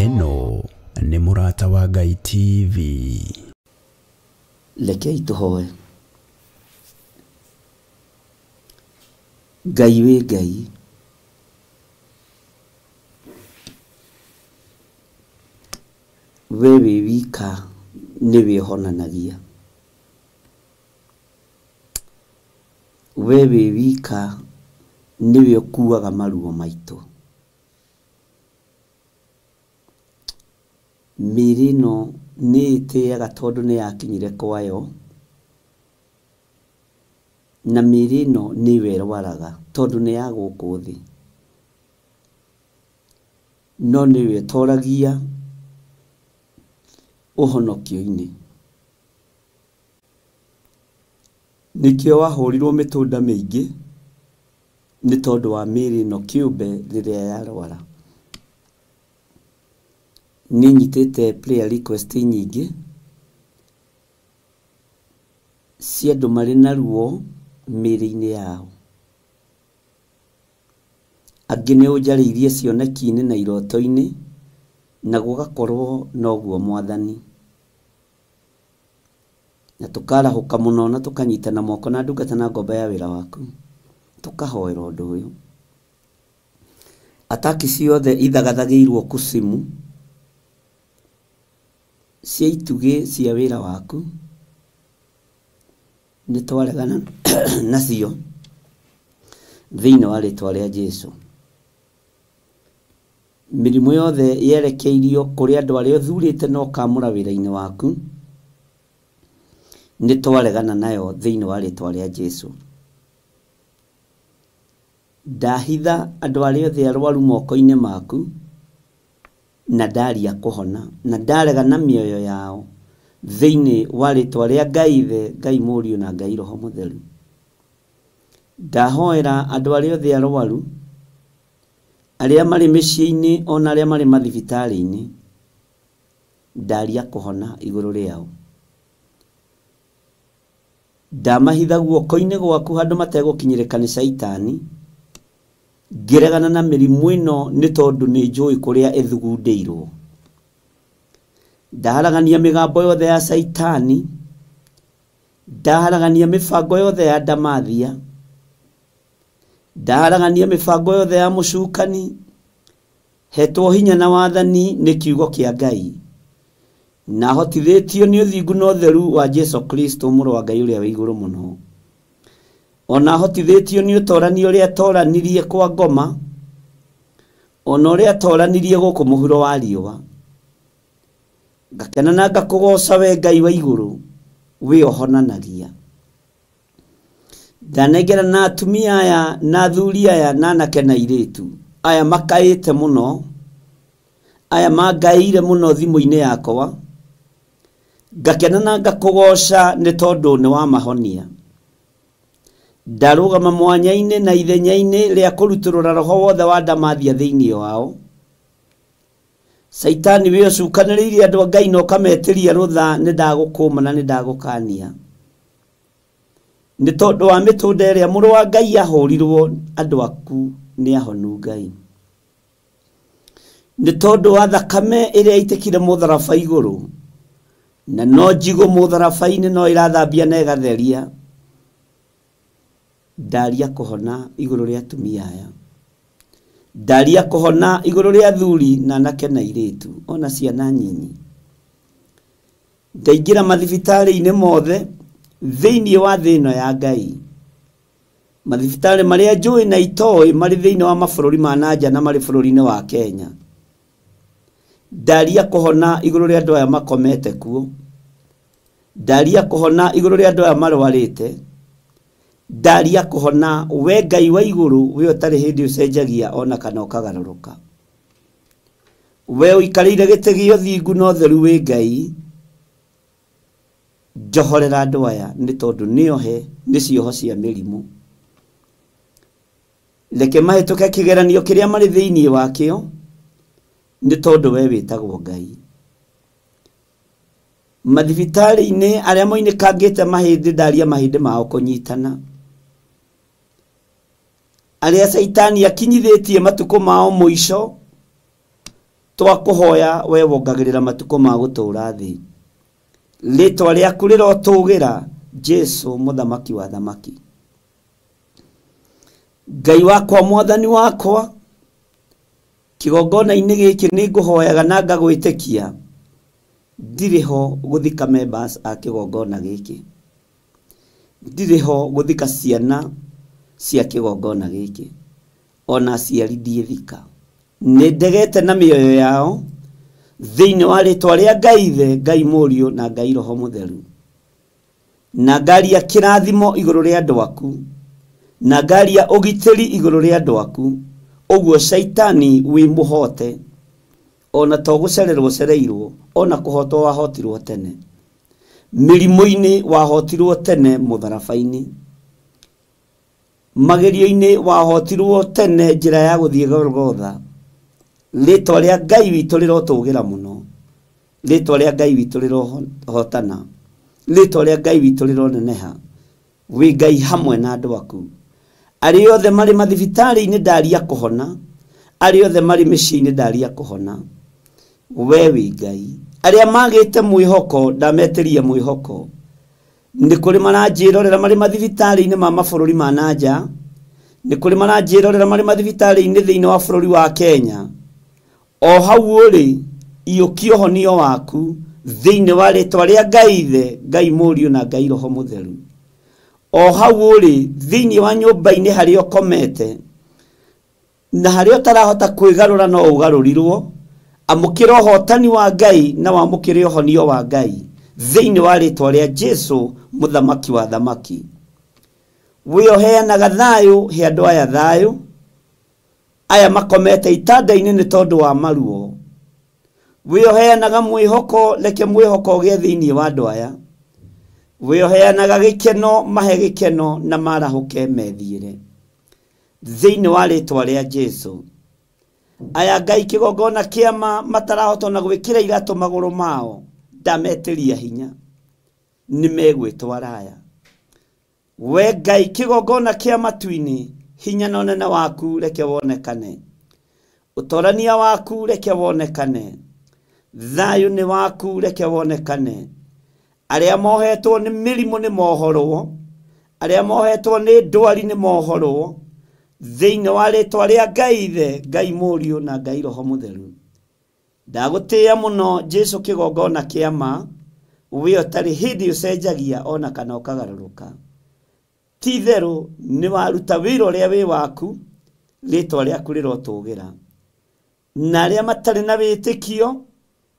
eno nĩ Mũrata wa Ngai TV lekei tũhoe Ngai wĩ Ngai we wĩ wika nĩwe ũhonanagia we wĩ wika nĩwe ũkuaga maruo maitũ mĩrĩ ĩno nĩ ĩtĩaga tondũ nĩ yakinyire kwayo na mĩrĩ ĩno nĩ ĩrwaraga tondũ nĩ ya gũkũ thĩ no nĩwe ũtoragia ũhonokio-inĩ nĩkĩo wahũrirwo mĩtũnda mĩingĩ nĩ tondũ wa mĩrĩ ĩno kĩũmbe rĩrĩa yarwara nĩ nyitĩte prayer request nyingĩ cia andũ marĩ na ruo mĩrĩ-inĩ yao angĩ nĩ ũnjarĩirie cioneki-inĩ na iroto-inĩ na gũgakorwo noguo Mwathani na tũkarahũka mũno na tũkanyitana moko na ndungata na ngombo ya wĩra waku tukahoera undu uyu ataki ciothe ithagathagiirwo kusimu cia itugi cia wira waku ni twaregana nacio thiini wa ritwa ria Jesu. Mirimu yothe yerekeirio kuri andu aria thurite no kamura wira-ini waku ni twaregana nayo thiini wa ritwa ria Jesu. Ndahitha andu aria othe arwaru moko-ini maku na ndaria kuhona na ndaregana mioyo yao thiini wa ritwa ria Ngai Ithe, Ngai Mũriũ na Ngai Roho Mũtheru. Ndahoera andu aria othe arwaru aria mari micii-ini ona aria mari mathibitari-ini ndaria kuhona iguru riao. Ndamahitha guoko-ini gwaku handu mategukinyirika ni Saitani ngiregana na mirimu ino ni tondu ni njui kuria ithugundeirwo. Ndaharagania migambo yothe ya Saitani, ndaharagania mibango yothe ya ndamathia, ndaharagania mibango yothe ya mucukani hetwo hinya na wathani ni kiugo kia Ngai na hotithitio ni uthingu na utheru wa Jesu Kristo Mũrũ wa Ngai uria wi iguru muno. Ona hotithitio ni utorani uria toranirie kwa ngoma ona uria toranirie guku muhuro wa riũa. Ngakena na ngakugoca we Ngai wa iguru wi ohonanagia. Ndanengera na atumia aya na athuri aya na anake na airitu aya makaite muno, aya mangaire muno thimu-ini yakwa. Ngakena na ngakugoca ni tondu ni wa mahonia. Ndarugama mwanya-ini na ithenya-ini ria kuruturura roho wothe wa ndamathia thiini wao. Saitani we ucukaniriirie andu a Ngai no kametiria rutha ni ndagukuma na ni ndagukania. Ni tondu wa mitunda iria Mũrũ wa Ngai ahurirwo andu aku ni ahonu Ngai. Ni tondu wa thakame iria itikire mutharaba iguru na no njigu mutharaba-ini no irathambia na igatheria. Ndaria kuhona iguru ria atumia aya, ndaria kuhona iguru ria athuri na anake na airitu ona ciana nyinyi. Ndaingira mathibitari-ini mothe thiini wa thĩ ĩno ya Ngai, mathibitari maria njui na itoi mari thiini wa mabururi ma nanja na mari bururi-ini wa Kenya. Ndaria kuhona iguru ria andu aya makomete kuo, ndaria kuhona iguru ria andu aya marwarite, ndaria kuhona we Ngai wa iguru we utari hindi ucenjagia ona kana ukagaruruka. We uikarire giti gia uthingu na utheru wi Ngai. Njohorera andu aya ni tondu niohe ni cioho cia mirimu. Reke mahituke kigeranio kiria mari thiini wakio ni tondu we witagwo Ngai. Mathibitari-ini aria moinikangite mahindi ndaria mahindi mao kunyitana. Aria Saitani akinyithitie matuko mao muico twakuhoya we wongagirira matuko ma gutura thi. Ritwa riaku rirotugira Jesu muthamaki wa thamaki. Ngai wakwa mwathani wakwa kigongona-ini giki ni nguhoyaga na ngagwitikia ndiriho guthika members a kigongona giki, ndiriho guthika ciana cia kigongona giki ona aciari ndiithika. Ni ndegete na mioyo yao thiini wa ritwa ria Ngai Ithe, Ngai Mũriũ na Ngai Roho Mũtheru. Na ngaria kirathimo iguru ria andu aku na ngaria ugitiri iguru ria andu aku. Uguo Saitani wi muhote ona to gucererwo cereirwo ona kuhotwo wahotirwo tene. Mirimu-ini wahotirwo tene mutharaba-ini, magerio-ini wahotirwo tene njira ya guthie Golgotha. Ritwa ria Ngai witu rirotugira muno, ritwa ria Ngai witu rirohotana, ritwa ria Ngai witu rironeneha. Wi Ngai hamwe na andu aku. Ari othe mari mathibitari-ini ndaria kuhona, ari othe mari micii-ini ndaria kuhona. We wi Ngai. Aria magite mwihoko ndametiria mwihoko. Ni kuri maranjirorera mari mathibitari-ini ma mabururi ma nanja nĩ kũrĩ maranjĩrorera marĩ mathibitarĩ-inĩ thĩinĩ wa bũrũri wa Kenya. O hau ũrĩ iyũkia ũhonio waku thĩinĩ wa rĩtwa rĩa Ngai Ithe, Ngai Mũriũ na Ngai Roho Mũtheru. O hau ũrĩ thĩinĩ wa nyũmba-inĩ harĩa ũkomete na harĩa ũtarahota kwĩgarũra no ũgarũrirwo, amũkĩra ũhotani wa Ngai na wamũkĩre ũhonio wa Ngai thĩinĩ wa rĩtwa rĩa Jesu mũthamaki wa thamaki. Wĩoheanaga thayũ he andũ aya thayũ aya makomete itanda-inĩ nĩ tondũ wa maruo. Wĩoheanaga mwĩhoko, reke mwĩhoko ũgĩe thĩinĩ wa andũ aya. Wĩoheanaga gĩkeno, mahe gĩkeno na marahũke methiĩre thĩinĩ wa rĩtwa rĩa Jesu. Aya Ngai kĩgongona kĩama matarahota na gwĩkĩra iratũ magũrũ mao, ndametĩria hinya nĩ megwĩtwara aya. We Ngai kĩgongona kĩa matu-inĩ, hinya na ũnene waku reke wonekane, ũtorania waku reke wonekane, thayũ nĩ waku reke wonekane. Arĩa mohetwo nĩ mĩrimũ nĩ mohorwo, arĩa mohetwo nĩ ndwari nĩ mohorwo thĩinĩ wa rĩtwa rĩa Ngai Ithe, Ngai Mũriũ na Ngai Roho Mũtheru. Ndagũtĩĩa mũno Jesu kĩgongona kĩama, we ũtarĩ hĩndĩ ũcenjagia ona kana ũkagarũrũka. Ti itherũ nĩ waruta wĩra ũrĩa wĩ waku, rĩtwa rĩaku rĩrotũgĩra. Na arĩa matarĩ na wĩtĩkio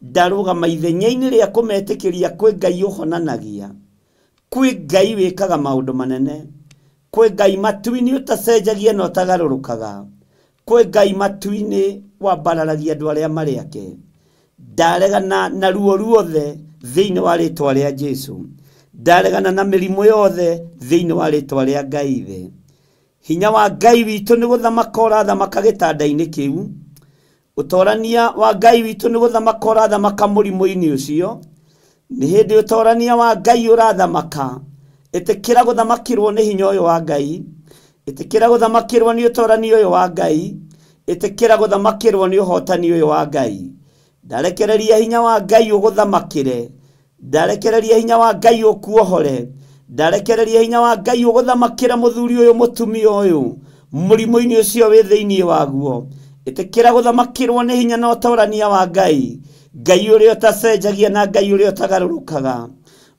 ndarũgama ithenya-inĩ rĩa kũmetĩkĩria kwĩ Ngai ũhonanagia, kwĩ Ngai wĩkaga maũndũ manene, kwĩ Ngai matu-inĩ ũtacenjagia na ũtagarũrũkaga, kwĩ Ngai matu-inĩ wambararagia andũ arĩa marĩ ake. Ndaregana na ruo ruothe thĩinĩ wa rĩtwa rĩa Jesu. Ndaregana na mĩrimũ yothe thĩinĩ wa rĩtwa rĩa Ngai Ithe. Hinya wa Ngai witũ nĩ gũthamaka ũrathamaka gĩtanda-inĩ kĩu. Ũtorania wa Ngai witũ nĩ gũthamaka ũrathamaka mũrimũ-inĩ ũcio. Nĩ hĩndĩ ũtorania wa Ngai ũrathamaka. Ĩtĩkĩra gũthamakĩrwo nĩ hinya ũyũ wa Ngai. Ĩtĩkĩra gũthamakĩrwo nĩ ũtorania ũyũ wa Ngai. Ĩtĩkĩra gũthamakĩrwo nĩ ũhotani ũyũ wa Ngai. Ndarekereria hinya wa Ngai ũgũthamakĩre. Ndarekereria hinya wa Ngai ũkuohore. Ndarekereria hinya wa Ngai ũgũthamakĩre mũthuri ũyũ mũtumia ũyũ mũrimũ-inĩ ũcio wĩ thĩinĩ waguo. Ĩtĩkĩra gũthamakĩrwo nĩ hinya na ũtorania wa Ngai, Ngai ũrĩa ũtacenjagia na Ngai ũrĩa ũtagarũrũkaga.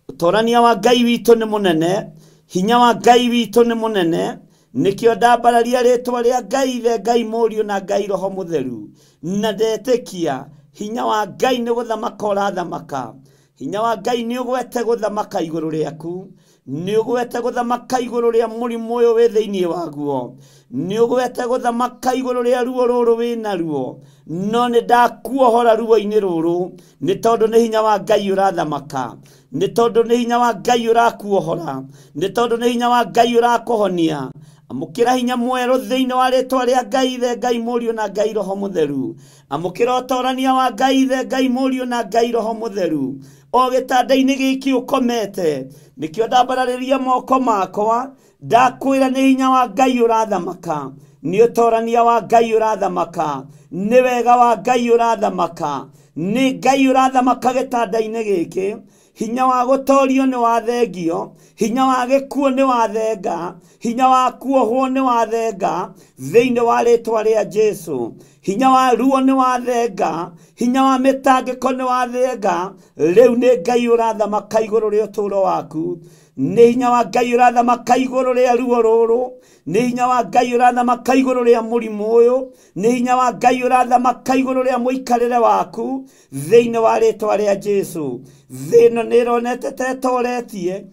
Ũtorania wa Ngai witũ nĩ mũnene, hinya wa Ngai witũ nĩ mũnene. Nĩkĩo ndambararia rĩtwa rĩa Ngai Ithe, Ngai Mũriũ na Ngai Roho Mũtheru, na ndetĩkia hinya wa Ngai nĩ gũthamaka ũrathamaka. Hinya wa Ngai nĩ ũgwete gũthamaka igũrũ rĩaku, nĩ ũgwete gũthamaka igũrũ rĩa mũrimũ ũyũ wĩ thĩinĩ waguo, nĩ ũgwete gũthamaka igũrũ rĩa ruo rũrũ wĩ naruo. No nĩ ndakuohora ruo-inĩ rũrũ, nĩ tondũ nĩ hinya wa Ngai ũrathamaka, nĩ tondũ nĩ hinya wa Ngai ũrakuohora, nĩ tondũ nĩ hinya wa Ngai ũrakũhonia. Amũkĩra hinya mwerũ thĩinĩ wa rĩtwa rĩa Ngai Ithe, Ngai Mũriũ na Ngai Roho Mũtheru. Amũkĩra ũtorania wa Ngai Ithe, Ngai Mũriũ na Ngai Roho Mũtheru. O gĩtanda-inĩ gĩkĩ ũkomete, nĩkĩo ndambararĩria moko makwa, ndakwĩra nĩ hinya wa Ngai ũrathamaka, nĩ ũtorania wa Ngai ũrathamaka, nĩ wega wa Ngai ũrathamaka, nĩ Ngai ũrathamaka gĩtanda-inĩ gĩkĩ. Hinya wa gũtorio nĩ wathengio, hinya wa gĩkuo nĩ wathenga, hinya wa kuohwo nĩ wathenga thĩinĩ wa rĩtwa rĩa Jesu. Hinya wa ruo nĩ wathenga, hinya wa mĩtangĩko nĩ wathenga. Rĩu nĩ Ngai ũrathamaka igũrũ rĩa ũtũũro waku, nĩ hinya wa Ngai ũrathamaka igũrũ rĩa ruo rũrũ, nĩ hinya wa Ngai ũrathamaka igũrũ rĩa mũrimũ ũyũ, nĩ hinya wa Ngai ũrathamaka igũrũ rĩa mũikarĩre waku thĩinĩ wa rĩtwa rĩa Jesu. Thĩ ĩno nĩ ĩronete ta ĩtoretie,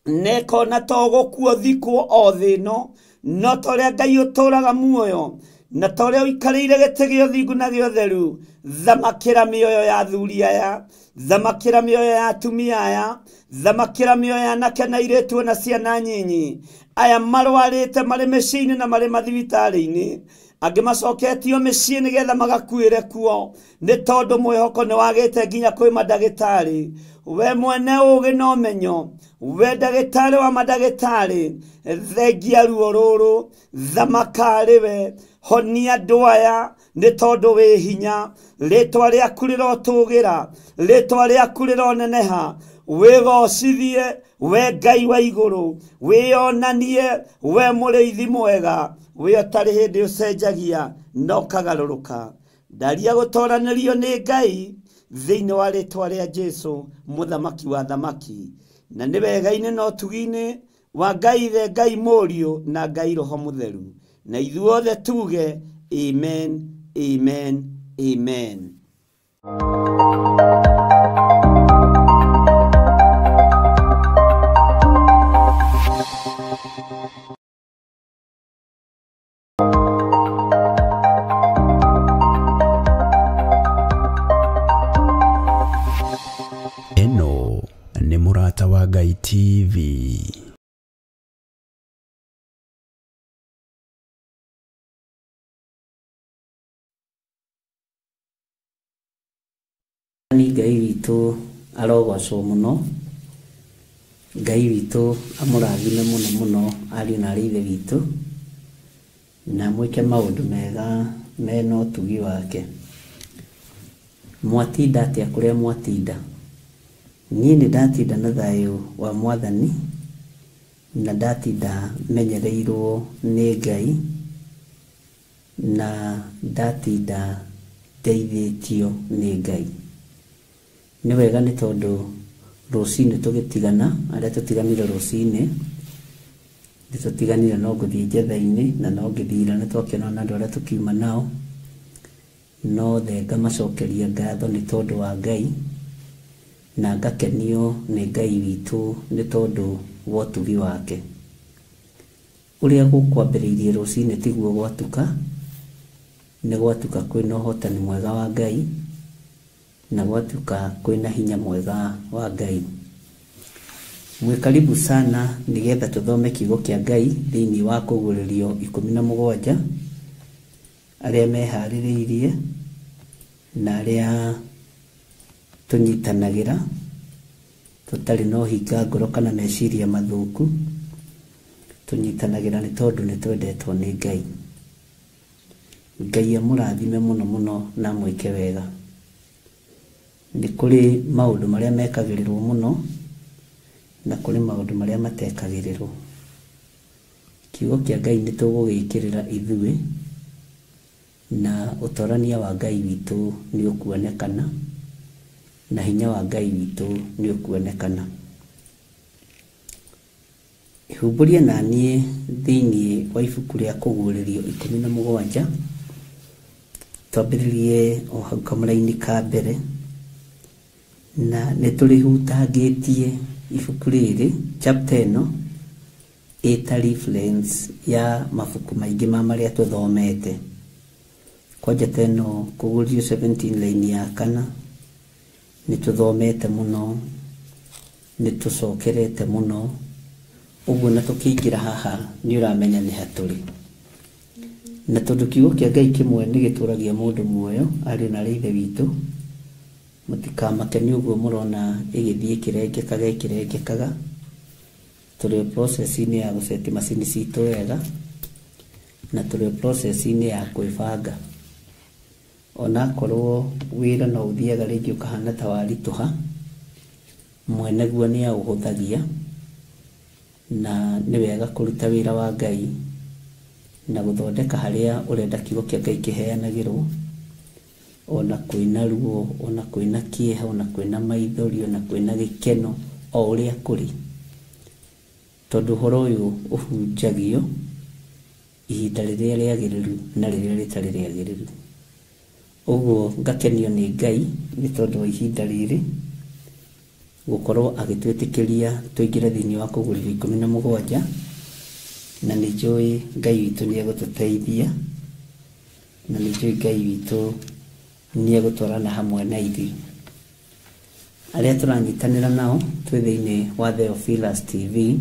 na ĩkona ta ũgũkua thikwo o thĩ ĩno, no ta ũrĩa Ngai ũtũũraga muoyo, na ta ũrĩa ũikarĩire gĩtĩ gĩa ũthingu na gĩa ũtheru. Thamakĩra mĩoyo ya athuri aya, thamakĩra mĩoyo ya atumia aya, thamakĩra mĩoyo ya anake na airĩtu na ciana nyinyi aya marwarĩte marĩ mĩciĩ-inĩ na marĩ mathibitarĩ-inĩ, angĩ macoketio mĩciĩ nĩgetha magakuĩre kuo nĩ tondũ mwĩhoko nĩ wagĩte nginya kwĩ mandagĩtarĩ. We mwene ũũgĩ na ũmenyo, we ndagĩtarĩ wa mandagĩtarĩ, thengia ruo rũrũ, thamaka arĩ we, honia andũ aya nĩ tondũ wĩ hinya. Rĩtwa rĩaku rĩrotũgĩra, rĩtwa rĩaku rĩroneneha. Wĩgocithie, we Ngai wa iguru wionanie we mũrĩithi mwega we ũtarĩ hĩndĩ ũcenjagia no kagarũrũka ndaria gũtoranĩrio nĩ Ngai thĩinĩ wa rĩtwa rĩa Jesũ mũthamaki wa thamaki na nĩ wega-inĩ no tugi-inĩ wa Ngai Ithe Ngai Mũriũ na Ngai Roho Mũtheru na ithuothe tuge amen amen amen. Eno nĩ Mũrata wa Ngai TV. Ngai witũ arogocwo mũno, Ngai witũ amũrathime mũno mũno ariũ na aarĩ a Ithe witũ na mwĩke maũndũ mega mena ũtugi wake. Mwatinda atĩa kũrĩa mwatinda? Niĩ nĩ ndatinda na thayũ wa Mwathani na ndatinda menyereirwo nĩ Ngai na ndatinda ndeithĩtio nĩ Ngai. Nĩ wega nĩ tondũ rũcinĩ tũgĩtigana, arĩa tũtiganire rũcinĩ nĩ tũtiganire no gũthiĩ njetha-inĩ na no ngĩthira nĩ twakena na andũ arĩa tũkiuma nao no thenga macokeria ngatho nĩ tondũ wa Ngai na ngakenio nĩ Ngai witũ nĩ tondũ wa ũtugi wake. Ũrĩa gũkwambĩrĩirie rũcinĩ tiguo gwatuka, nĩ gwatuka kwĩna ũhotani mwega wa Ngai na gwatuka kwĩna hinya mwega wa Ngai. Mwĩ karibu sana nĩgetha tũthome kiugo kĩa Ngai thĩinĩ wa Kũguũrĩrio 17 arĩa meharĩrĩirie na arĩa tũnyitanagĩra tũtarĩ na ũhinga ngoro kana meciria mathũku, tũnyitanagĩra nĩ tondũ nĩ twendetwo nĩ Ngai. Ngai amũrathime mũno mũno na mwĩke wega. Nĩ kũrĩ maũndũ marĩa mekagĩrĩrwo mũno na kũrĩ maũndũ marĩa matekagĩrĩrwo. Kiugo kĩa Ngai nĩ tũgũgĩkĩrĩra ithuĩ na ũtorania wa Ngai witũ nĩ ũkuonekana na hinya wa Ngai witũ nĩ ũkuonekana. Ihumburia na niĩ thĩinĩ wa ibuku rĩa Kũguũrĩrio 17 twambĩrĩrie o hau kamũra-inĩ ka mbere na nĩ tũrĩhutangĩtie ibuku rĩrĩ chapter ĩno ĩta reference ya mabuku maingĩ ma marĩa tũthomete. Kwanja teno Kũguũrĩrio 17 line ya 4 nĩ tũthomete mũno, nĩ tũcokerete mũno, ũguo na tũkĩingĩra haha nĩ ũramenya nĩ hatũrĩ. Na tondũ kiugo kĩa Ngai kĩmwe nĩ gĩtũragia mũndũ muoyo ariũ na aarĩ a Ithe witũ, mũtikamake nĩ ũguo mũrona ĩgĩthiĩ ĩkĩrengekaga. Tũrĩ process-inĩ ya gũceti macini citũ wega na tũrĩ process-inĩ ya kwĩbanga. Onakorwo wĩra no ũthiaga rĩngĩ ũkahana ta waritũha, mweneguo nĩ aũhũthagia na nĩ wega kũruta wĩra wa Ngai na gũthondeka harĩa ũrenda kiugo kĩa Ngai kĩheanagĩrwo, ona kwĩna ruo, ona kwĩna kĩeha, ona kwĩna maithori, ona kwĩna gĩkeno o ũrĩa kũrĩ. Tondũ ũhoro ũyũ ũhunjagio ihinda rĩrĩa rĩagĩrĩru na rĩrĩa rĩtarĩ rĩagĩrĩru. Ũguo ngakenio nĩ Ngai nĩ tondũ wa ihinda rĩrĩ gũkorwo agĩtwĩtĩkĩria tũingĩre thĩinĩ wa Kũguũrĩrio 17 na nĩ njũĩ Ngai witũ nĩ egũtũteithia na nĩ njũĩ Ngai witũ nĩ egũtwarana hamwe na ithuĩ. Arĩa tũranyitanĩra nao twĩ thĩinĩ wa Theophilus TV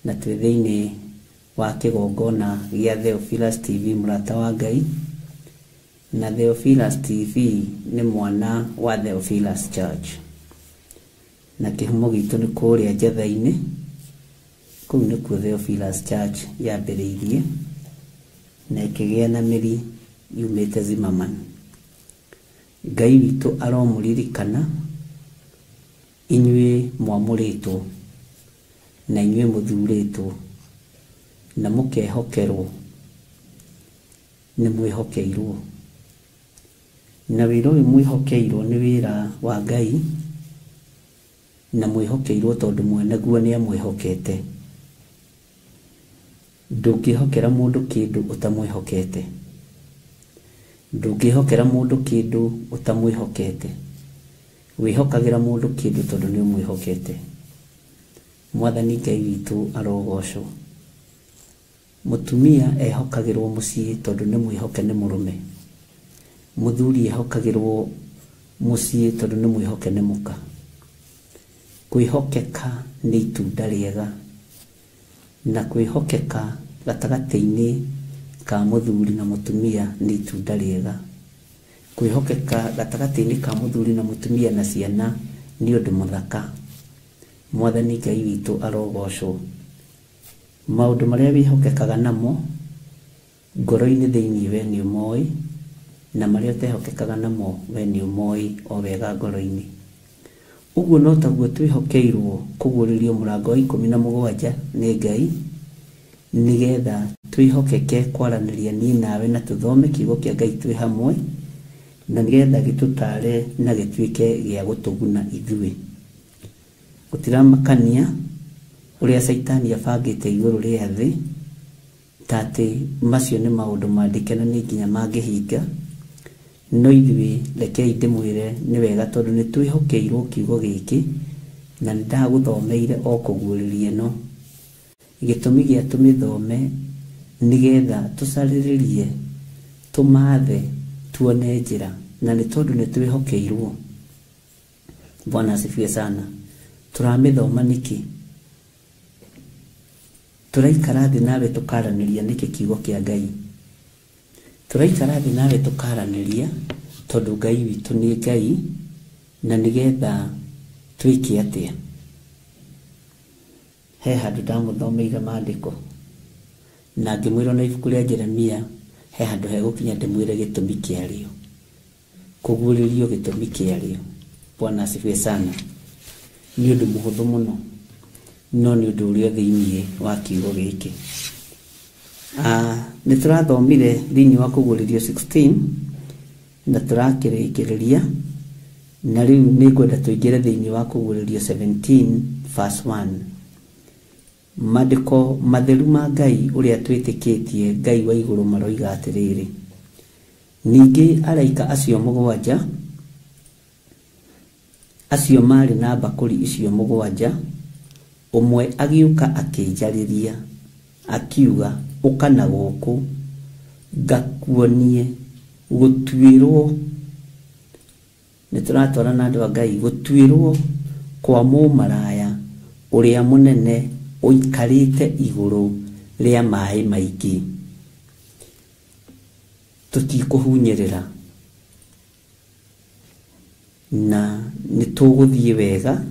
na twĩ thĩinĩ wa kĩgongona gĩa Theophilus TV Mũrata wa Ngai, na Theophilus TV nĩ mwana wa Theophilus Church na kĩhumo gitũ nĩ kũrĩa njetha-inĩ. Kũu nĩkuo Theophilus Church yambĩrĩirie na ĩkĩgĩa na mĩri yumĩte Zimmerman. Ngai witũ aromũririkana inyuĩ mwamũrĩtwo na inyuĩ mũthurĩtwo na mũkehokerwo nĩ mwĩhokeirwo, na wĩra ũyũ mwĩhokeirwo nĩ wĩra wa Ngai, na mwĩhokeirwo tondũ mwene guo nĩ amwĩhokete. Ndũngĩhokera mũndũ kĩndũ ũtamwĩhokete, ndũngĩhokera mũndũ kĩndũ ũtamwĩhokete, wĩhokagĩra mũndũ kĩndũ tondũ nĩ ũmwĩhokete. Mwathani Ngai witũ arogocwo. Mũtumia ehokagĩrwo mũciĩ tondũ nĩ mwĩhoke nĩ mũrũme, mũthuri ehokagĩrwo mũciĩ tondũ nĩ mwĩhoke nĩ mũka. Kwĩhokeka nĩ itunda rĩega, na kwĩhokeka gatagatĩ-inĩ ka mũthuri na mũtumia nĩ itunda rĩega. Kwĩhokeka gatagatĩ-inĩ ka mũthuri na mũtumia na ciana nĩ ũndũ mũthaka. Mwathani Ngai witũ arogocwo. Maũndũ marĩa wĩhokekaga namo ngoro-inĩ thĩinĩ we nĩ ũmoĩ, na marĩa ũtehokekaga namo we nĩ ũmoĩ o wega ngoro-inĩ. Ũguo no taguo twĩhokeirwo kũguũrĩrio mũrango wa 17 nĩ Ngai, nĩgetha twĩhokeke kwaranĩria niĩ nawe na tũthome kiugo kĩa Ngai twĩ hamwe, na nĩgetha gĩtũtare na gĩtuĩke gĩa gũtũguna ithuĩ. Gũtiramakania ũrĩa Saitani abangĩte igũrũ rĩa thĩ, ta atĩ macio nĩ maũndũ mandĩke na nĩ nginya mangĩhinga, no ithuĩ rekei ndĩmwĩre nĩ wega tondũ nĩ twĩhokeirwo kiugo gĩkĩ, na nĩ ndagũthomeire o kũguũrĩria ĩno. Gĩtũmi gĩa tũmĩthome nĩgetha tũcarĩrĩrie, tũmathe, tuone njĩra, na nĩ tondũ nĩ twĩhokeirwo. Bwana asifiwe sana. Tũramĩthoma nĩkĩ? Tũraikara thĩ nawe tũkaranĩria nĩkĩ kiugo kĩa Ngai? Tũraikara thĩ nawe tũkaranĩria tondũ Ngai witũ nĩ Ngai, na nĩgetha twĩke atĩa? He handũ ndamũthomeire maandĩko na ngĩmwĩra na ibuku rĩa Jeremia, he handũ hegũkinya ndĩmwĩre gĩtũmi kĩarĩo. Kũguũrĩrio gĩtũmi kĩarĩo. Bwana asifiwe sana. Nĩ ũndũ mũhũthũ mũno, no nĩ ũndũ ũrĩa thĩinĩ wa kiugo gĩkĩ. Nĩ tũrathomire thĩinĩ wa kũguũrĩrio 16 na tũrakĩrĩkĩrĩria, na rĩu nĩ ngwenda tũingĩre thĩinĩ wa kũguũrĩrio 17 verse 1. Maandĩko matheru ma Ngai ũrĩa twĩtĩkĩtie Ngai wa igũrũ maroiga atĩrĩrĩ: ningĩ araika acio 7 acio marĩ na mbakũri icio 7, ũmwe agĩũka akĩnjarĩria akiuga, ũka na gũkũ ngakuonie gũtuĩrwo. Nĩ tũratwara na andũ a Ngai gũtuĩrwo kwa mũmaraya ũrĩa mũnene ũikarĩte igũrũ rĩa maaĩ maingĩ. Tũtikũhunyĩrĩra na nĩ tũgũthiĩ wega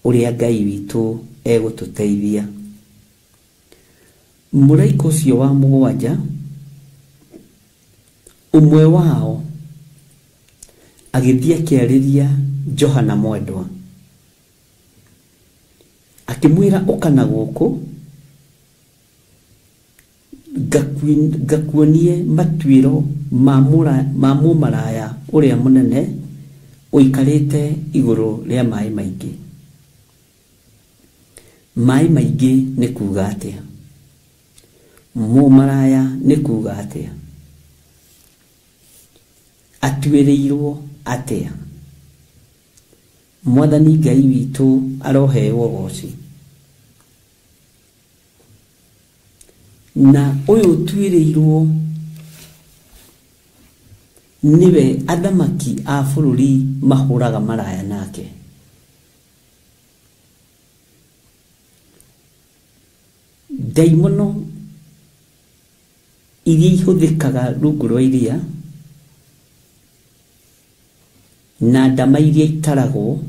ũrĩa Ngai witũ egũtũteithia. Mũraika ũcio wa 7, ũmwe wao agĩthiĩ akĩarĩria Johana mwendwa, akĩmwĩra, ũka na gũkũ ngakuonie matuĩro ma mũmaraya ũrĩa mũnene ũikarĩte igũrũ rĩa maaĩ maingĩ. Maaĩ maingĩ nĩ kuuga atĩa? Mũmaraya nĩ kuuga atĩa? Atuĩrĩirwo atĩa? Mwathani Ngai witũ aroheo goci. Na ũyũ ũtuĩrĩirwo niwe athamaki a bũrũri mahũraga maraya nake. Ndaimono iria ihũthĩkaga rungu rwa iria na ndama iria itaragwo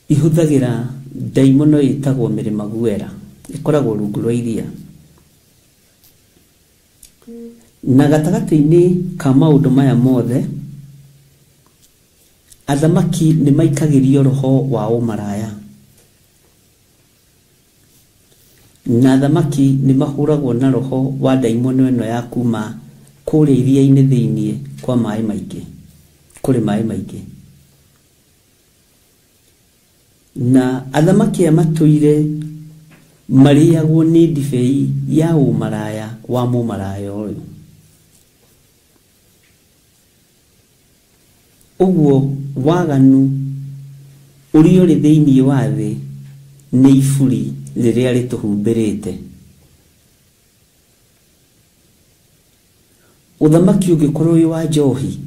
ihũthagĩra ndaimono ĩtagwo mĩrĩmaguera, ĩkoragwo rungu rwa iria. Na gatagatĩ-inĩ ka maũndũ maya mothe athamaki nĩ maikagĩrio roho wa ũmaraya, na athamaki nĩ mahũragwo na roho wa ndaimono ĩno ya kuma kũrĩa iria-inĩ thĩiniĩ kwa maĩ maingĩ, kũrĩ maĩ maingĩ. Na athamaki aya matũire marĩagwo nĩ ndibei ya ũmaraya wa mũmaraya ũyũ. Ũguo waganu ũrĩa ũrĩ thĩiniĩ wa thĩ nĩ iburi rĩrĩa rĩtũhumbĩrĩte. Ũthamaki ũngĩkorwo wĩ wa njohi,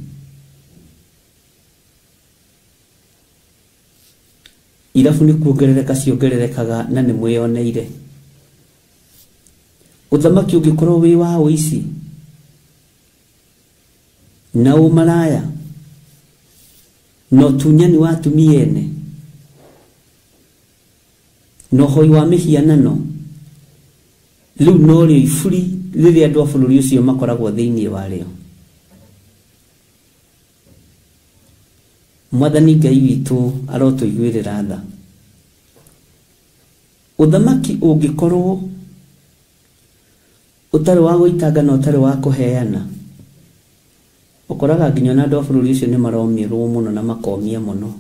irabu nĩ kuongerereka ciongererekaga na nĩ mwĩyoneire. Ũthamaki ũngĩkorwo wĩ wa ũici na ũmaraya na ũtunyani wa atumia ene na ũhoi wa mĩhianano, rĩu no rĩo iburi rĩrĩa andũ a bũrũri ũcio makoragwo thĩiniĩ warĩo. Mwathani Ngai witũ arotũiguĩrĩra tha. Ũthamaki ũngĩkorwo ũtarĩ wa gũitanga na ũtarĩ wa kũheana, ũkoraga nginya andũ a bũrũri ũcio nĩ maromĩrwo mũno na makomia mũno.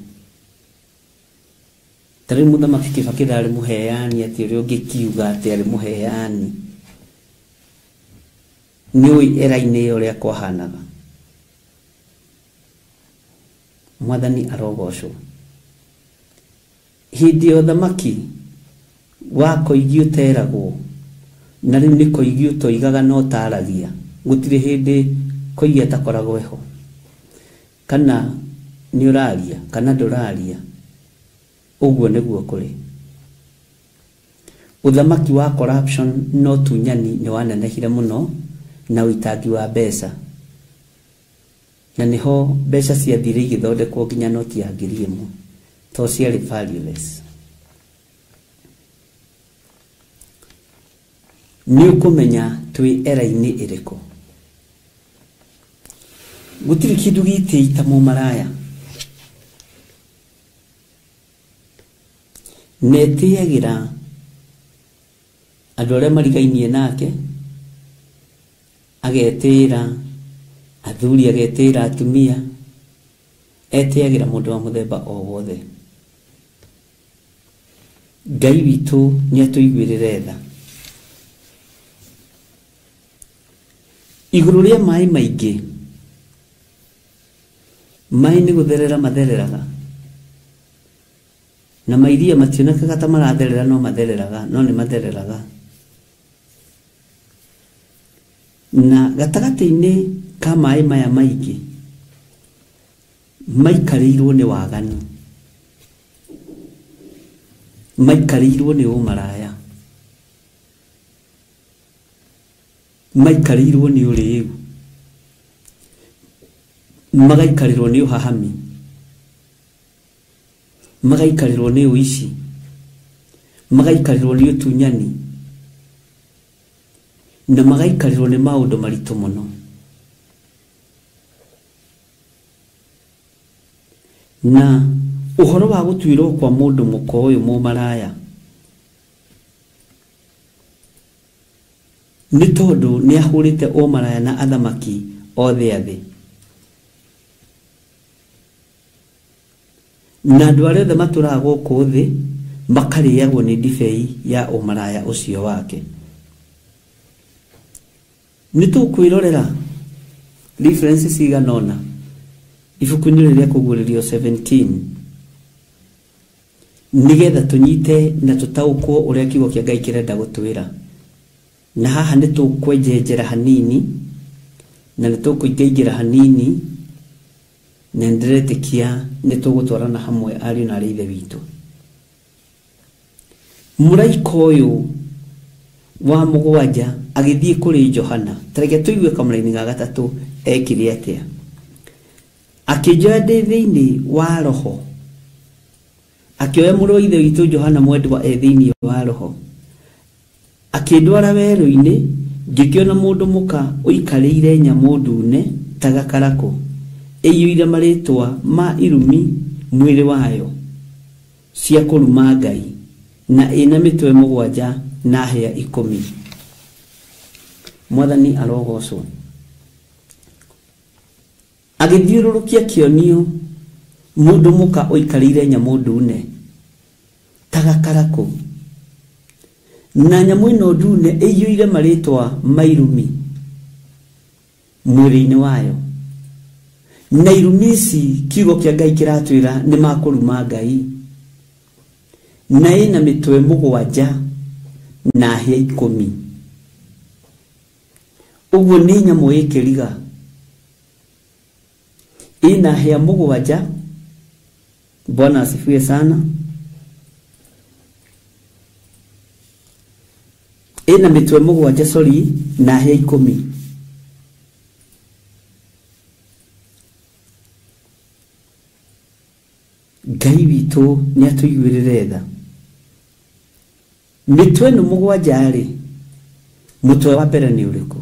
Tarĩ mũthamaki Kĩbakĩ ndarĩ mũheani atĩ ũrĩa ũngĩkiuga atĩ arĩ mũheani, nĩũĩ era-inĩ ĩyo ũrĩa kwahanaga. Mwathani arogocwo. Hĩndĩ ya ũthamaki wa Koigi ũteragwo, na rĩu nĩ Koigi ũtoigaga no taragia, gũtirĩ hĩndĩ Koigi atakoragwo ho. Kana nĩ ũraria kana ndũraria, ũguo nĩguo kũrĩ. Ũthamaki wa corruption no tunyani nĩ wanenehire mũno na ũitangi wa mbeca, na niho mbeca ciathire igĩthondekwo nginya noti ya 1,000 to ciarĩ valueless. Nĩ ũkũmenya twĩ era-inĩ ĩrĩkũ. Gũtirĩ kĩndũ gĩtĩi ta mũmaraya. Netĩagĩra andũ arĩa marigainie nake, agetĩra athuri, agetĩra atumia, etĩagĩra mũndũ wa mũthemba o wothe. Ngai witũ nĩ atũiguĩrĩre tha. Igũrũ rĩa maĩ maingĩ, maĩ nĩ gũtherera mathereraga, na mairia mationekaga ta maratherera no mathereraga, no nĩ mathereraga. Na gatagatĩ-inĩ ka maĩ maya maingĩ maikarĩirwo nĩ waganu, maikarĩirwo nĩ ũmaraya, maikarĩirwo nĩ ũrĩu, magaikarĩrwo nĩ ũhahami, magaikarĩrwo nĩ ũici, magaikarĩrwo nĩ ũtunyani, na magaikarĩrwo nĩ maũndũ maritũ mũno. Na ũhoro wa gũtuĩrwo kwa mũndũ mũko ũyũ mũmaraya nĩ tondũ nĩ ahũrĩte ũmaraya na athamaki othe athĩ, na andũ arĩa othe matũraga gũkũ thĩ makarĩagwo nĩ ndibei ya ũmaraya ũcio wake. Nĩ tũkwĩrorera references cigana ũna ibuku-inĩ rĩrĩa kũguũrĩrio 17 nĩgetha tũnyite na tũtaũkwo ũrĩa kiugo kĩa Ngai kĩrenda gũtwĩra. Na haha nĩ tũkwenjenjera hanini na nĩ tũkũingaingĩra hanini, na ndĩretĩkia nĩ tũgũtwarana hamwe ariũ na arĩ ithe witũ. Mũraika ũyũ wa mũgwanja agĩthiĩ kũrĩ Johana, tareke tũigue kamũra-inĩ ga gatatũ ekire atĩa. Akĩnjoya ndĩ thĩinĩ wa roho, akĩoya mũrũ wa ithe witũ Johana mwendwa thĩinĩ wa roho, akĩndwara werũ-inĩ, ngĩkĩona mũndũ mũka ũikarĩire nyamũ ndune ta gakarakũ, ĩiyũire marĩtwa ma irumi mwĩrĩ wayo cia kũruma Ngai na ĩna mĩtwe mũgwanja na hĩa 10. Mwathani arogocwo. Agĩthiũrũrũkia kĩonio mũndũ mũka ũikarĩire nyamũ ndune ta gakarakũ, na nyamũ ĩno ndune ĩiyũire marĩtwa ma irumi mwĩrĩ-inĩ wayo, na irumi ici kiugo kĩa Ngai kĩratwĩra nĩ makũruma Ngai, na ĩna mĩtwe mũgwanja na hĩa 10. Ũguo nĩ nyamũ ĩkĩriga, ina hĩa mũgwanja. Bwana asifiwe sana. Ina mĩtwe mũgwanja na hĩa 10. Ngai witũ nĩ atũiguĩrĩre tha. Mĩtwe ĩno mũgwanja rĩ, mũtwe wa mbere nĩ ũrĩkũ?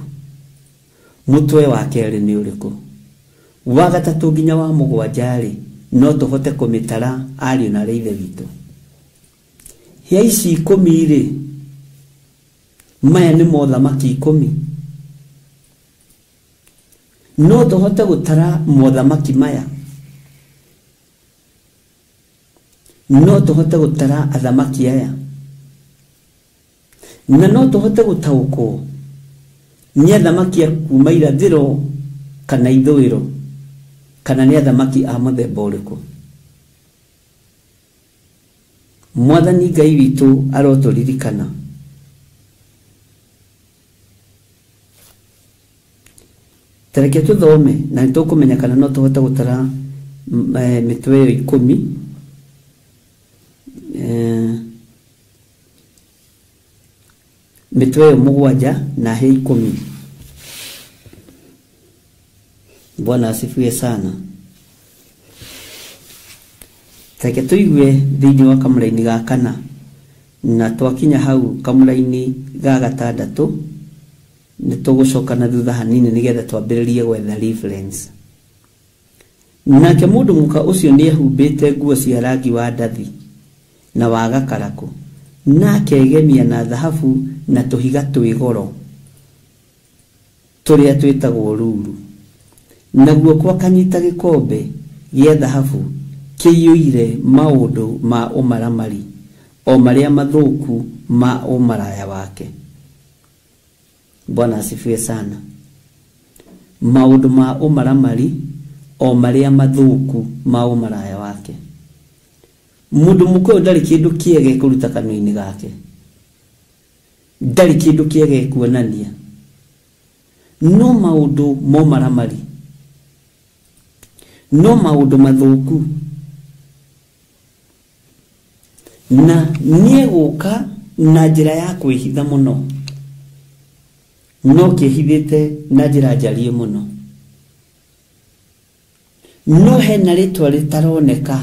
Mũtwe wa kerĩ nĩ ũrĩkũ? Wa gatatũ nginya wa mũgwanja rĩ, no tũhote kũmĩtara ariũ na ithe witũ. Hĩa ici 10 rĩ, maya nĩ mothamaki 10. No tũhote gũtara mothamaki maya, no tũhote gũtara athamaki aya, na no tũhote gũtaũkwo nĩ athamaki a kuma irathĩro kana ithũĩro, kana nĩ athamaki a mũthemba ũrĩkũ. Mwathani Ngai witũ arotũririkana. Tareke tũthome na nĩtũkũmenya kana no tũhote gũtara mĩtwe ĩyo 10. Mĩtwe ĩyo mũgwanja na hĩa 10. Bwana asifiwe sana. Tareke tũigue thĩinĩ wa kamũra-inĩ ga 4, na twakinya hau kamũra-inĩ ga 6 nĩtũgũcoka na thutha hanini nĩgetha twambĩrĩrie gwetha reference. Nake mũndũ mũka ũcio nĩehumbĩte nguo cia rangi wa ndathi na wa gakarakũ, na akegemia na thahabu na tũhiga twĩ goro tũrĩa twĩtagwo ruru, na guoko akanyita gĩkombe gĩa thahabu kĩiyũire maũndũ ma ũmaramari o marĩa mathũku ma ũmaraya wake. Bwana asifiwe sana. Maũndũ ma ũmaramari o marĩa mathũku ma ũmaraya wake. Mũndũ mũkũyũ ndarĩ kĩndũ kĩege kũruta kanua-inĩ gake, ndarĩ kĩndũ kĩege kuonania, no maũndũ momaramari, no maũndũ mathũku, na nĩegũka na njĩra ya kwĩhitha mũno, no kĩhithĩte na njĩra njarie mũno, no hena rĩtwa rĩtaroneka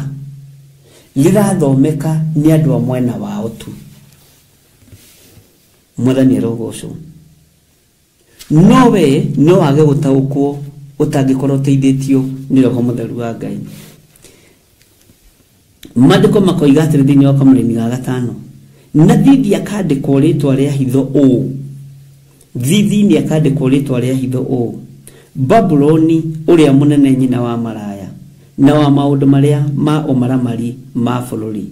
rĩrathomeka nĩ andũ a mwena wao tu. Mwathani arogocwo. No we no wage gũtaũkwo ũtangĩkorwo ũteithĩtio nĩ Roho Mũtheru wa Ngai. Maandĩko makoiga atĩrĩ thĩinĩ wa kamũra-inĩ ga 5, na thithi akandĩkwo rĩtwa rĩa hitho ũũ, thithi-inĩ akandĩkwo rĩtwa rĩa hitho ũũ, Babuloni ũrĩa mũnene nyina wa maraya na wa maũndũ marĩa ma ũmaramari ma bũrũri.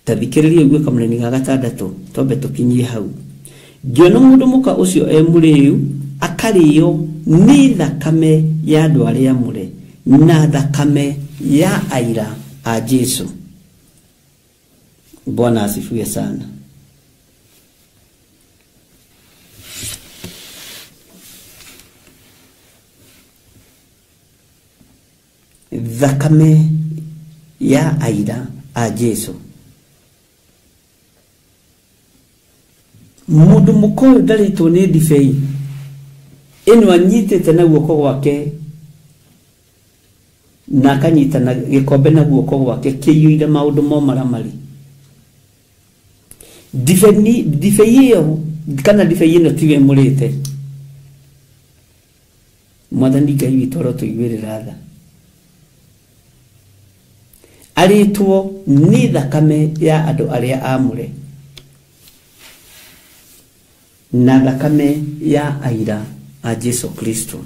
Tathikĩrĩria ũguo kamũra-inĩ ga 6, twambe tũkinyie hau. Ngĩona mũndũ mũka ũcio mũrĩu akarĩo nĩ thakame ya andũ arĩa amũre na thakame ya aira a Jesu. Bwana asifiwe sana. Thakame ya aira a Jesu. Mũndũ mũkũyũ ndarĩtwo nĩ ndibei ĩno anyitĩte na guoko gwake na akanyita na gĩkombe na guoko gwake kĩiyũire maũndũ momaramari. Ndibei ĩyo kana ndibei ĩno tiwe mũrĩte, mwathani Ngai witũ arotũiguĩrĩra tha. Arĩtwo nĩ thakame ya andũ arĩa amũre na thakame ya aira a Jesu Kristo.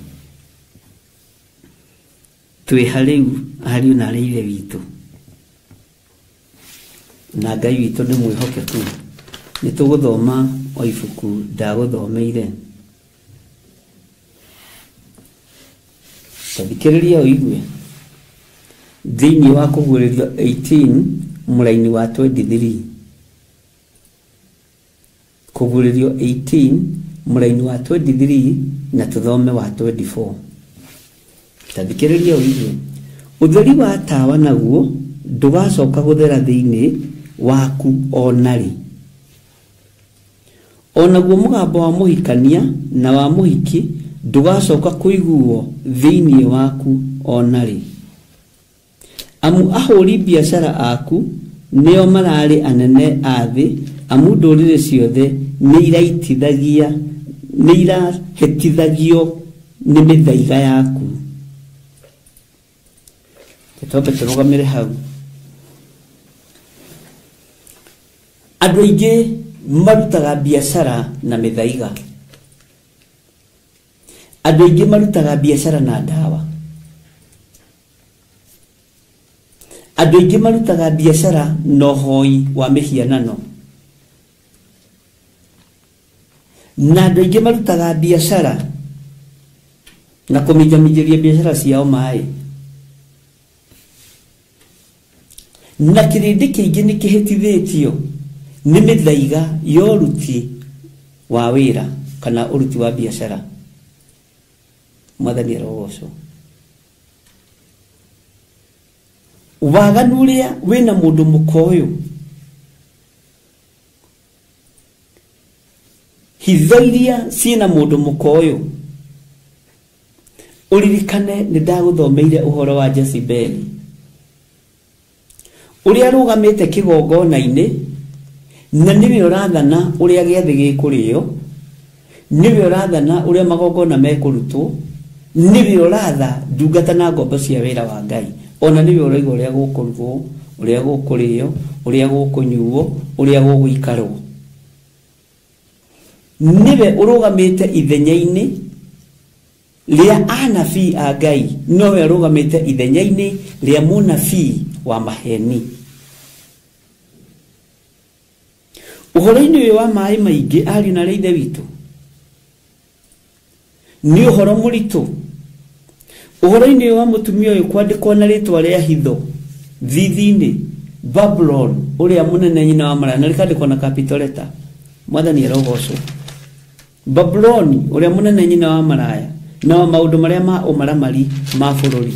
Twĩha rĩu ariũ na arĩa ithe witũ, na Ngai witũ nĩ mwĩhokeku. Nĩ tũgũthoma o ibuku ndagũthomeire. Tathikĩrĩria ũigue thĩinĩ wa Kũguũrĩrio 18 mũraini wa 23. Kũguũrĩrio 18 mũraini wa 23 na tũthome wa 24. Tathikĩrĩria ũigue. Ũtheri wa tawa naguo ndũgacoka gũthera thĩinĩ waku onarĩ. Onaguo mũgambo wa mũhikania na wa mũhiki ndũgacoka kũiguo thĩinĩ waku onarĩ. Amu ahũri biacara aku nĩo mararĩ anene a thĩ, amu ndũrĩrĩ ciothe nĩ irahĩtithagio nĩ mĩthaiga yaku. Tũtobe tũrũgamĩre hau. Andũ aingĩ marutaga biacara na mĩthaiga. Andũ aingĩ marutaga biacara na ndawa. Andũ aingĩ marutaga biacara na ũhoi wa mĩhianano. Na andũ aingĩ marutaga biacara na kũminjaminjĩria biacara ciao maĩ. Na kĩrĩndĩ kĩingĩ nĩ kĩhĩtithĩtio nĩ mĩthaiga ya ũruti wa wĩra kana ũruti wa biacara. Mwathani arogocwo. Waganu ũrĩa wĩna mũndũ mũkoyo, hitho iria ciĩna mũndũ mũkoyo. Ũririkane nĩ ndagũthomeire ũhoro wa Jezebeli ũrĩa arũgamĩte kĩgongona-inĩ, na nĩwe ũrathana ũrĩa gĩathĩ gĩkũrĩo, nĩwe ũrathana ũrĩa magongona mekũrutwo, nĩwe ũratha ndungata na ngombo cia wĩra wa Ngai. Ona nĩwe ũraiga ũrĩa gũkũrugwo, ũrĩa gũkũrĩo, ũrĩa gũkũnyuo, ũrĩa gũgũikarwo. Nĩwe ũrũgamĩte ithenya-inĩ rĩa anabii a Ngai, nowe ũrũgamĩte ithenya-inĩ rĩa mũnabii wa maheni. Ũhoro-inĩ ũyũ wa maĩ maingĩ ariũ na arĩa ithe witũ nĩ ũhoro mũritũ. Ũhoro-inĩ ũyũ wa mũtumia ũyũ kwandĩkwo na rĩtwa rĩa hitho thithi-inĩ Babylon ũrĩa mũnene nyina wa maraya, na rĩkandĩkwo na capital letter. Mwathani arogocwo. Babylon ũrĩa mũnene nyina wa maraya na maũndũ marĩa ma ũmaramari ma bũrũri.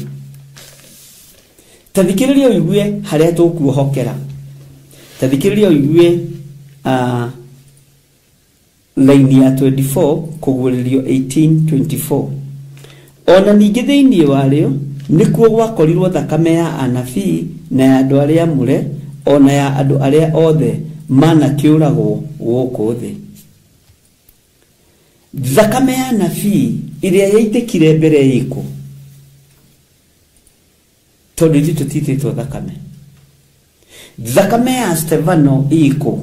Tathikĩrĩria ũigue harĩa tũkuohokera. Tathikĩrĩria ũigue laini ya 24 Kũguũrĩrio 18:24. Ona ningĩ thĩinĩ warĩo nĩkuo gwakorirwo thakame ya anabii na ya andũ arĩa amũre, ona ya andũ arĩa othe manakĩũragwo gũkũ thĩ. Thakame ya anabii ĩrĩa yaitĩkire mbere ĩkũ, tondũ ithuĩ tũtitĩtwo thakame. Thakame ya Stefano ĩkũ,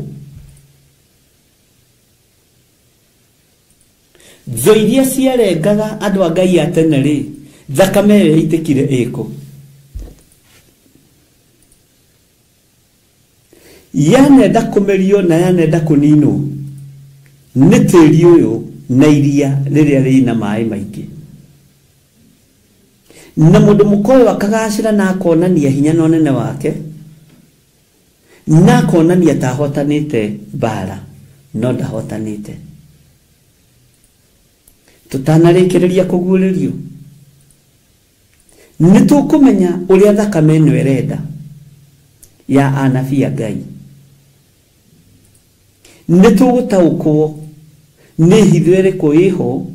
thũ iria ciarengaga andũ a Ngai a tene rĩ, thakame ĩyo yaitĩkire ĩkũ. Yanenda kũmerio na yanenda kũninwo nĩ tĩri ũyũ na iria rĩrĩa rĩna maĩ maingĩ. Na mũndũ mũkoyo akagacĩra na akonania hinya na ũnene wake, na akonania ta ahotanĩte mbara, no ndahotanĩte. Tũtanarĩkĩrĩria kũguũrĩrio, nĩ tũkũmenya ũrĩa thakame ĩno ĩrenda ya anabii a Ngai. Nĩ tũgũtaũkwo nĩ hitho ĩrĩkũ ĩho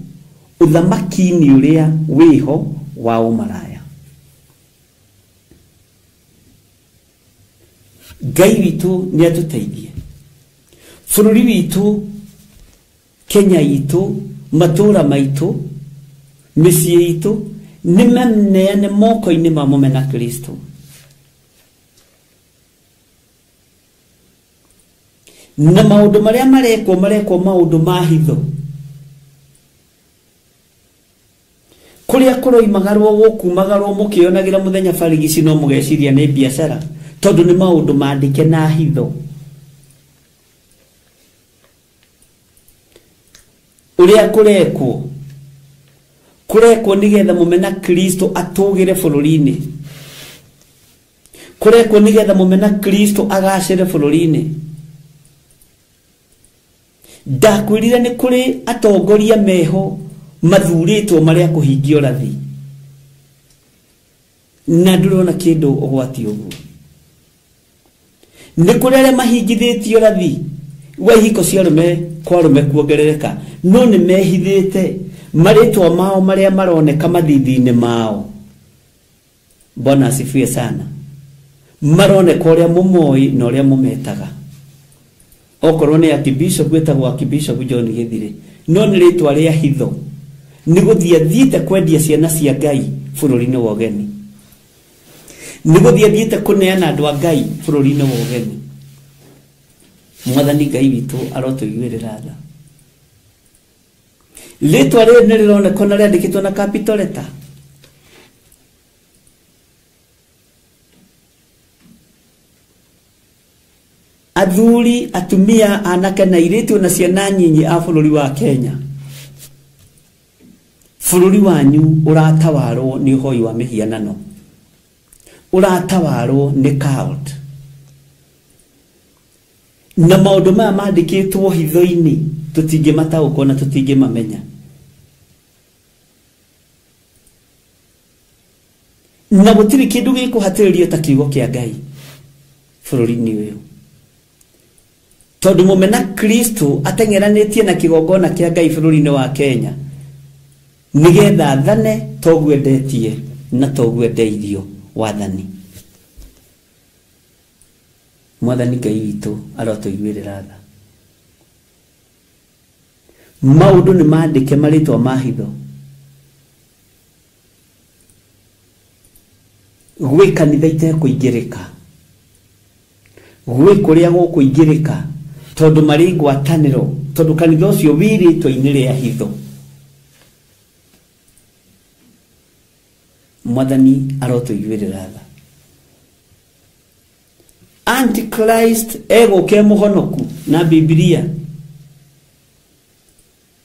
ũthamaki-inĩ ũrĩa wĩho wa ũmaraya. Ngai witũ nĩ atũteithie. Bũrũri witũ, Kenya itũ, matũũra maitũ mĩciĩ itũ nĩmaneane moko-inĩ ma mũmena Kristo. Na maũndũ marĩa marekwo maũndũ ma hitho, kũrĩa kũroimagarwo gũkumagarwo mũkĩonagĩra mũthenya barigici no mũgeciria nĩ biacara, tondũ nĩ maũndũ mandĩke na hitho. Ũrĩa kũrekwo nĩgetha mũmena Kristo atũgĩre bũrũri-inĩ, kũrekwo nĩgetha mũmena Kristo agacĩre bũrũri-inĩ. Ndakwĩrire nĩ kũrĩ atongoria meho mathurĩtwo marĩa kũhingia ũrathi, na ndũrona kĩndũ ũgwati ũguo. Nĩ kũrĩ arĩa mahingithĩtie ũrathi wa ihiko cia arũme kwa arũme kuongerereka, no nĩ mehithĩte marĩtwa mao marĩa maroneka mathithi-inĩ mao. Bwana asifiwe sana. Maroneka ũrĩa mũmoĩ na ũrĩa mũmetaga. Okorwo nĩ Archbishop gwĩtagwo Archbishop John Gĩthire, no nĩ rĩtwa rĩa hitho, nĩ gũthiĩ athiĩte kwendia ciana cia Ngai bũrũri-inĩ wa ũgeni, nĩ gũthiĩ athiĩte kũneana andũ a Ngai bũrũri-inĩ wa ũgeni. Mwathani Ngai witũ arotũiguĩrĩra tha. Rĩtwa rĩrĩ nĩ rĩronekana rĩandĩkĩtwo na capital letter. Athuri, atumia, anake na airĩtu na ciana nyinyi a bũrũri wa Kenya, bũrũri wanyu ũratawarwo nĩ ũhoi wa mĩhianano, ũratawarwo nĩ cult, na maũndũ maya mandĩkĩtwo hitho-inĩ tũtingĩmataũkwo na tũtingĩmamenya. Na gũtirĩ kĩndũ gĩkũhatĩrĩrio ta kiugo kĩa Ngai bũrũri-inĩ ũyũ, tondũ mũmena Kristo ateng'eranĩtie na kĩgongona kĩa Ngai bũrũri-inĩ wa Kenya nĩgetha thane toguo endetie na toguo endeirio wathani. Mwathani Ngai witũ arotũiguĩrĩra tha. Maũndũ nĩ mandĩke marĩtwa ma hitho, gwĩ kanitha itekũingĩrĩka, gwĩ kũrĩa gũkũingĩrĩka tondũ marĩ ngwatanĩro, tondũ kanitha ũcio wĩ rĩtwa-inĩ rĩa hitho. Mwathani arotũiguĩrĩra tha. Antichrist egũke mũhonoku na Biblia,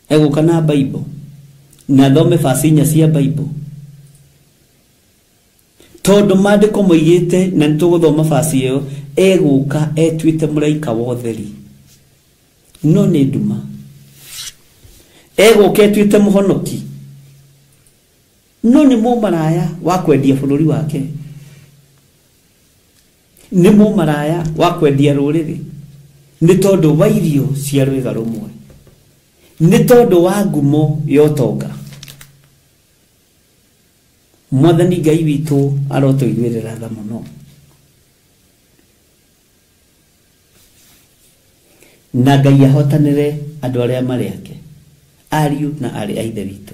egũka na Bible, na thome basi 4 cia Bible, tondũ maandĩko moigĩte, na nĩtũgũthoma basi ĩyo, egũka etuĩte mũraika wa ũtheri, no nĩ nduma. Egũka etuĩte mũhonoki, no nĩ mũmaraya wa kwendia bũrũri wake, nĩ mũmaraya wa kwendia rũrĩrĩ, nĩ tondũ wa irio cia rwĩga rũmwe, nĩ tondũ wa ngumo ya ũtonga. Mwathani Ngai witũ arotũiguĩrĩra tha mũno. Na Ngai ahotanĩre andũ arĩa marĩ ake, ariũ na arĩ a ithe witũ.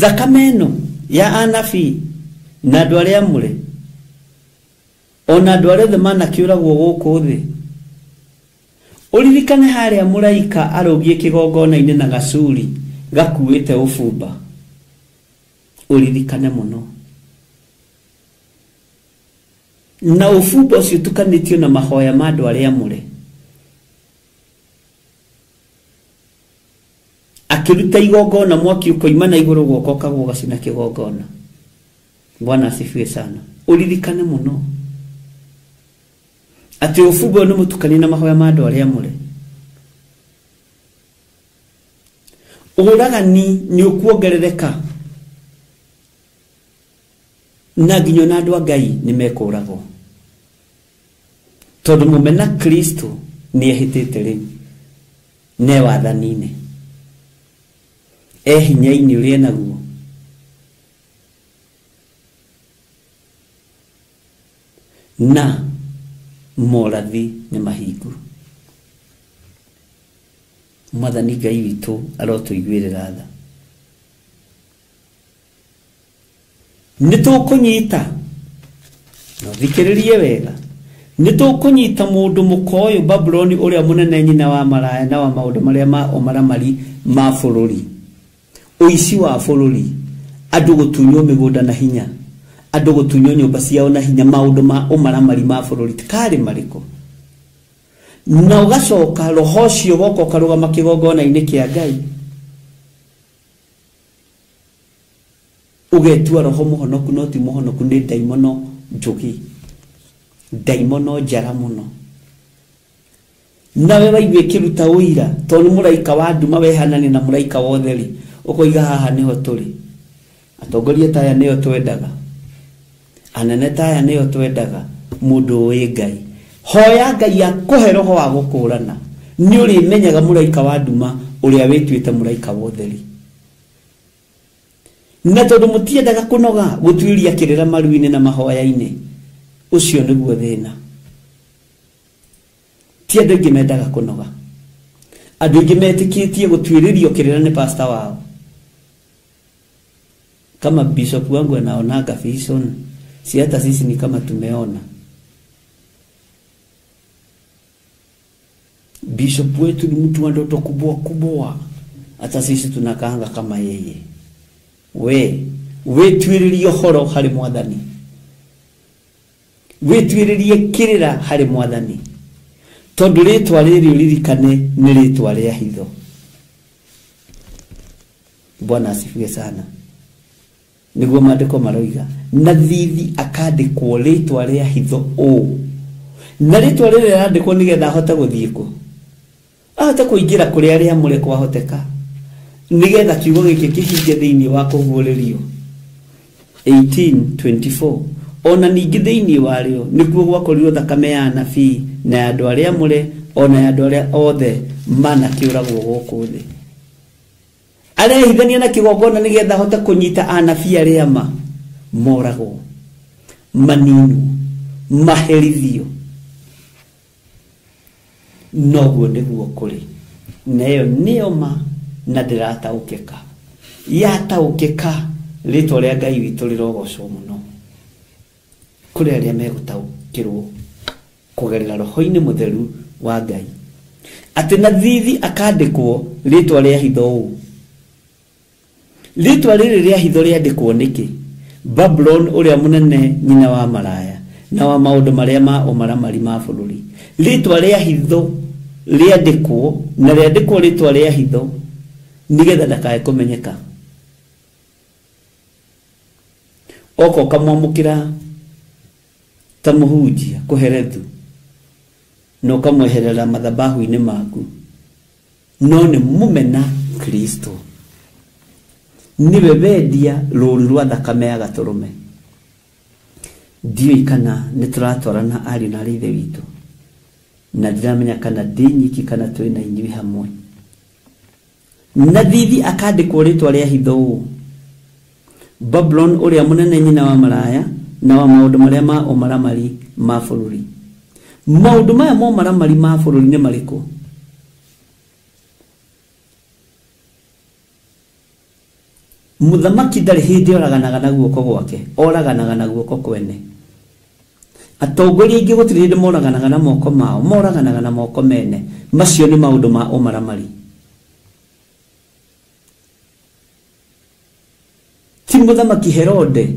Thakame ĩno ya anabii na andũ arĩa amũre, ona andũ arĩa othe manakĩũragwo gũkũ thĩ, ũririkane harĩa mũraika arũgie kĩgongona-inĩ na gacuri gakuĩte ũbumba, ũririkane mũno. Na ũbumba ũcio ũtukanĩtio na mahoya ma andũ arĩa amũre, akĩruta igongona, mwaki ũkoima na igũrũ guoko kagwo gacina kĩgongona. Bwana asifiwe sana. Ũririkane mũno atĩ ũbumba nĩ mũtukani na mahoya ma andũ arĩa amũre. Ũragani nĩ ũkuongerereka, na nginya na andũ a Ngai nĩ mekũragwo, tondũ mũmena Kristo nĩ ehĩtĩte rĩu, ne wathani-inĩ, hinya-inĩ ũrĩa naguo. Na morathi nĩ mahingu. mwathani Ngai witũ arotũiguĩrĩra tha. Nĩtũkũnyita no thikĩrĩrie wega, nĩtũkũnyita mũndũ mũkoyo Babuloni ũrĩa mũnene nyina wa maraya na wa maũndũ marĩa ma ũmaramari ma bũrũri, ũici wa bũrũri, andũ gũtunywo mĩgũnda na hinya, andũ gũtunywo nyũmba ciao na hinya, maũndũ ma ũmaramari ma bũrũri tikarĩ marĩkũ. Na ũgacoka roho ũcio goko karũgama kĩgongona-inĩ kĩa Ngai, ugetua roho mũhonoku no ti mũhonoku, nĩ ndaimono njũgi, ndaimono njara mũno. Nawe waigua ĩkĩruta ũira tondũ mũraika wa nduma wehanani na mũraika wa ũtheri, ũkoiga haha nĩho tũrĩ, atongoria ta aya nĩo twendaga, anene ta aya nĩo twendaga. Mũndũ ũĩ Ngai, hoya Ngai akũhe roho wa gũkũrana, nĩ ũrĩmenyaga mũraika wa nduma ũrĩa wĩtuĩte mũraika wa ũtheri. Na tondũ mũtiendaga kũnoga gũtuĩria kĩrĩra maru-inĩ na mahoya-inĩ, ũcio nĩguo thĩna. Ti andũ aingĩ mendaga kũnoga, andũ aingĩ metĩkĩtie gũtuĩrĩrio kĩrĩra nĩ pastor wao. Kama bishop wangu anaonaga vision, si hata sisi ni kama tumeona. Bishop wetu ni mtu wa ndoto kubwa kubwa, hata sisi tunakaanga kama yeye. We tuĩrĩrie horo harĩ mwathani, we tuĩrĩrie kĩrĩra harĩ mwathani, tondũ rĩtwa rĩrĩ ũririkane nĩ rĩtwa rĩa hitho. Bwana asifiwe sana. Nĩguo maandĩko maroiga, na thithi akandĩkwo rĩtwa rĩa hitho ũũ. Na rĩtwa rĩrĩ rĩandĩkwo nĩgetha ahote gũthiĩ kũ? Ahote kũingĩra kũrĩa arĩa mũre kwahoteka, nĩgetha kiugo gĩkĩ kĩhinge thĩinĩ wa kũguũrĩrio. 18:24. Ona ningĩ thĩinĩ warĩo nĩkuo gwakorirwo thakame ya anabii na ya andũ arĩa mũre, ona ya andũ arĩa othe manakĩũragwo gũkũ thĩ. Arehithania na kĩgongona nĩgetha ahote kũnyita anabii arĩa ma moragwo, maninu, maherithio. Noguo nĩguo kũrĩ, nayo nĩyo ma na ndĩrataũkĩka, yataũkĩka rĩtwa rĩa Ngai witũ rĩrogocwo mũno kũrĩ arĩa megũtaũkĩrwo kũgerera roho-inĩ mũtheru wa Ngai. Atĩ na thithi akandĩkwo rĩtwa rĩa hitho ũũ. Rĩtwa rĩrĩ rĩa hitho rĩandĩkwo nĩkĩ? Babuloni ũrĩa mũnene nyina wa maraya na wa maũndũ marĩa ma ũmaramari ma bũrũri. Rĩtwa rĩa hitho rĩandĩkwo, na rĩandĩkwo rĩtwa rĩa hitho nĩgetha ndakae kũmenyeka. Oko kamwamũkĩra ta mũhunjia kũherethu, no kamweherera mathabahu-inĩ maku, no nĩ mũmena Kristo, niwe wendia rũũru rwa thakame ya gatũrũme. Ndiũĩ kana nĩ tũratwarana ariũ na ithe witũ, na ndiramenya kana ndĩ nyiki kana twĩ na inyuĩ hamwe. Na thithi akandĩkwo rĩtwa rĩa hitho ũũ. Babuloni ũrĩa mũnene nyina wa maraya na wa maũndũ marĩa ma ũmaramari ma bũrũri. Maũndũ maya ma ũmaramari ma bũrũri nĩ marĩkũ? Mũthamaki ndarĩ hĩndĩ oraganaga na guoko gwake, oraganaga na guoko kwene. Atongoria aingĩ gũtirĩ hĩndĩ moraganaga na moko mao, moraganaga na moko mene. Macio nĩ maũndũ ma ũmaramari. Ti mũthamaki Herode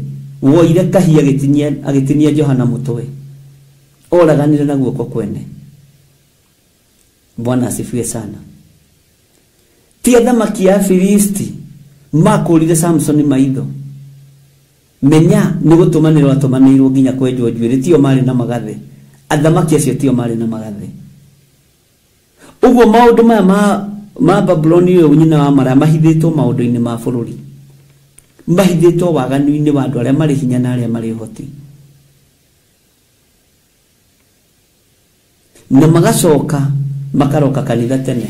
woire kahia agĩtinia Johana mũtwe, oraganire na guoko kwene. Bwana asifiwe sana. Ti athamaki a Filisti makũrire Samsoni maitho, menya nĩ gũtũmanĩrwo atũmanĩirwo nginya kwenjwo njuĩrĩ, tio marĩ na magathe. Athamaki acio tio marĩ na magathe. Ũguo maũndũ maya ma Babuloni ũyũ nyina wa maraya mahithĩtwo maũndũ-inĩ ma bũrũri, mahithĩtwo waganu-inĩ wa andũ arĩa marĩ hinya na arĩa marĩ ũhoti, na magacoka makaroka kanitha tene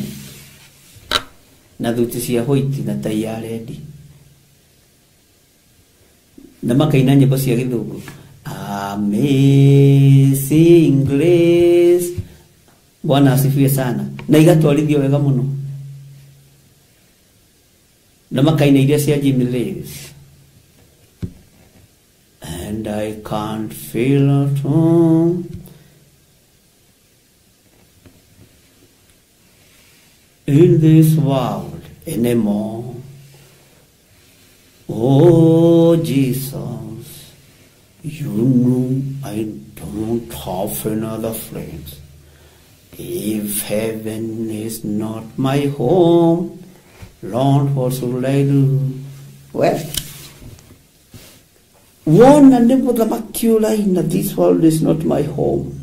na thuti cia white na tai ya redi, na makaina nyĩmbo cia gĩthũngũ, Amazing Grace. Bwana asifiwe sana. Na igatwarithio wega mũno. na makaina iria cia Jimmy Lees. And I can't feel at home in this world anymore. Oh Jesus, you know I don't have another friend. If heaven is not my home, Lord, what should I do? Well, one and never the macula in this world is not my home.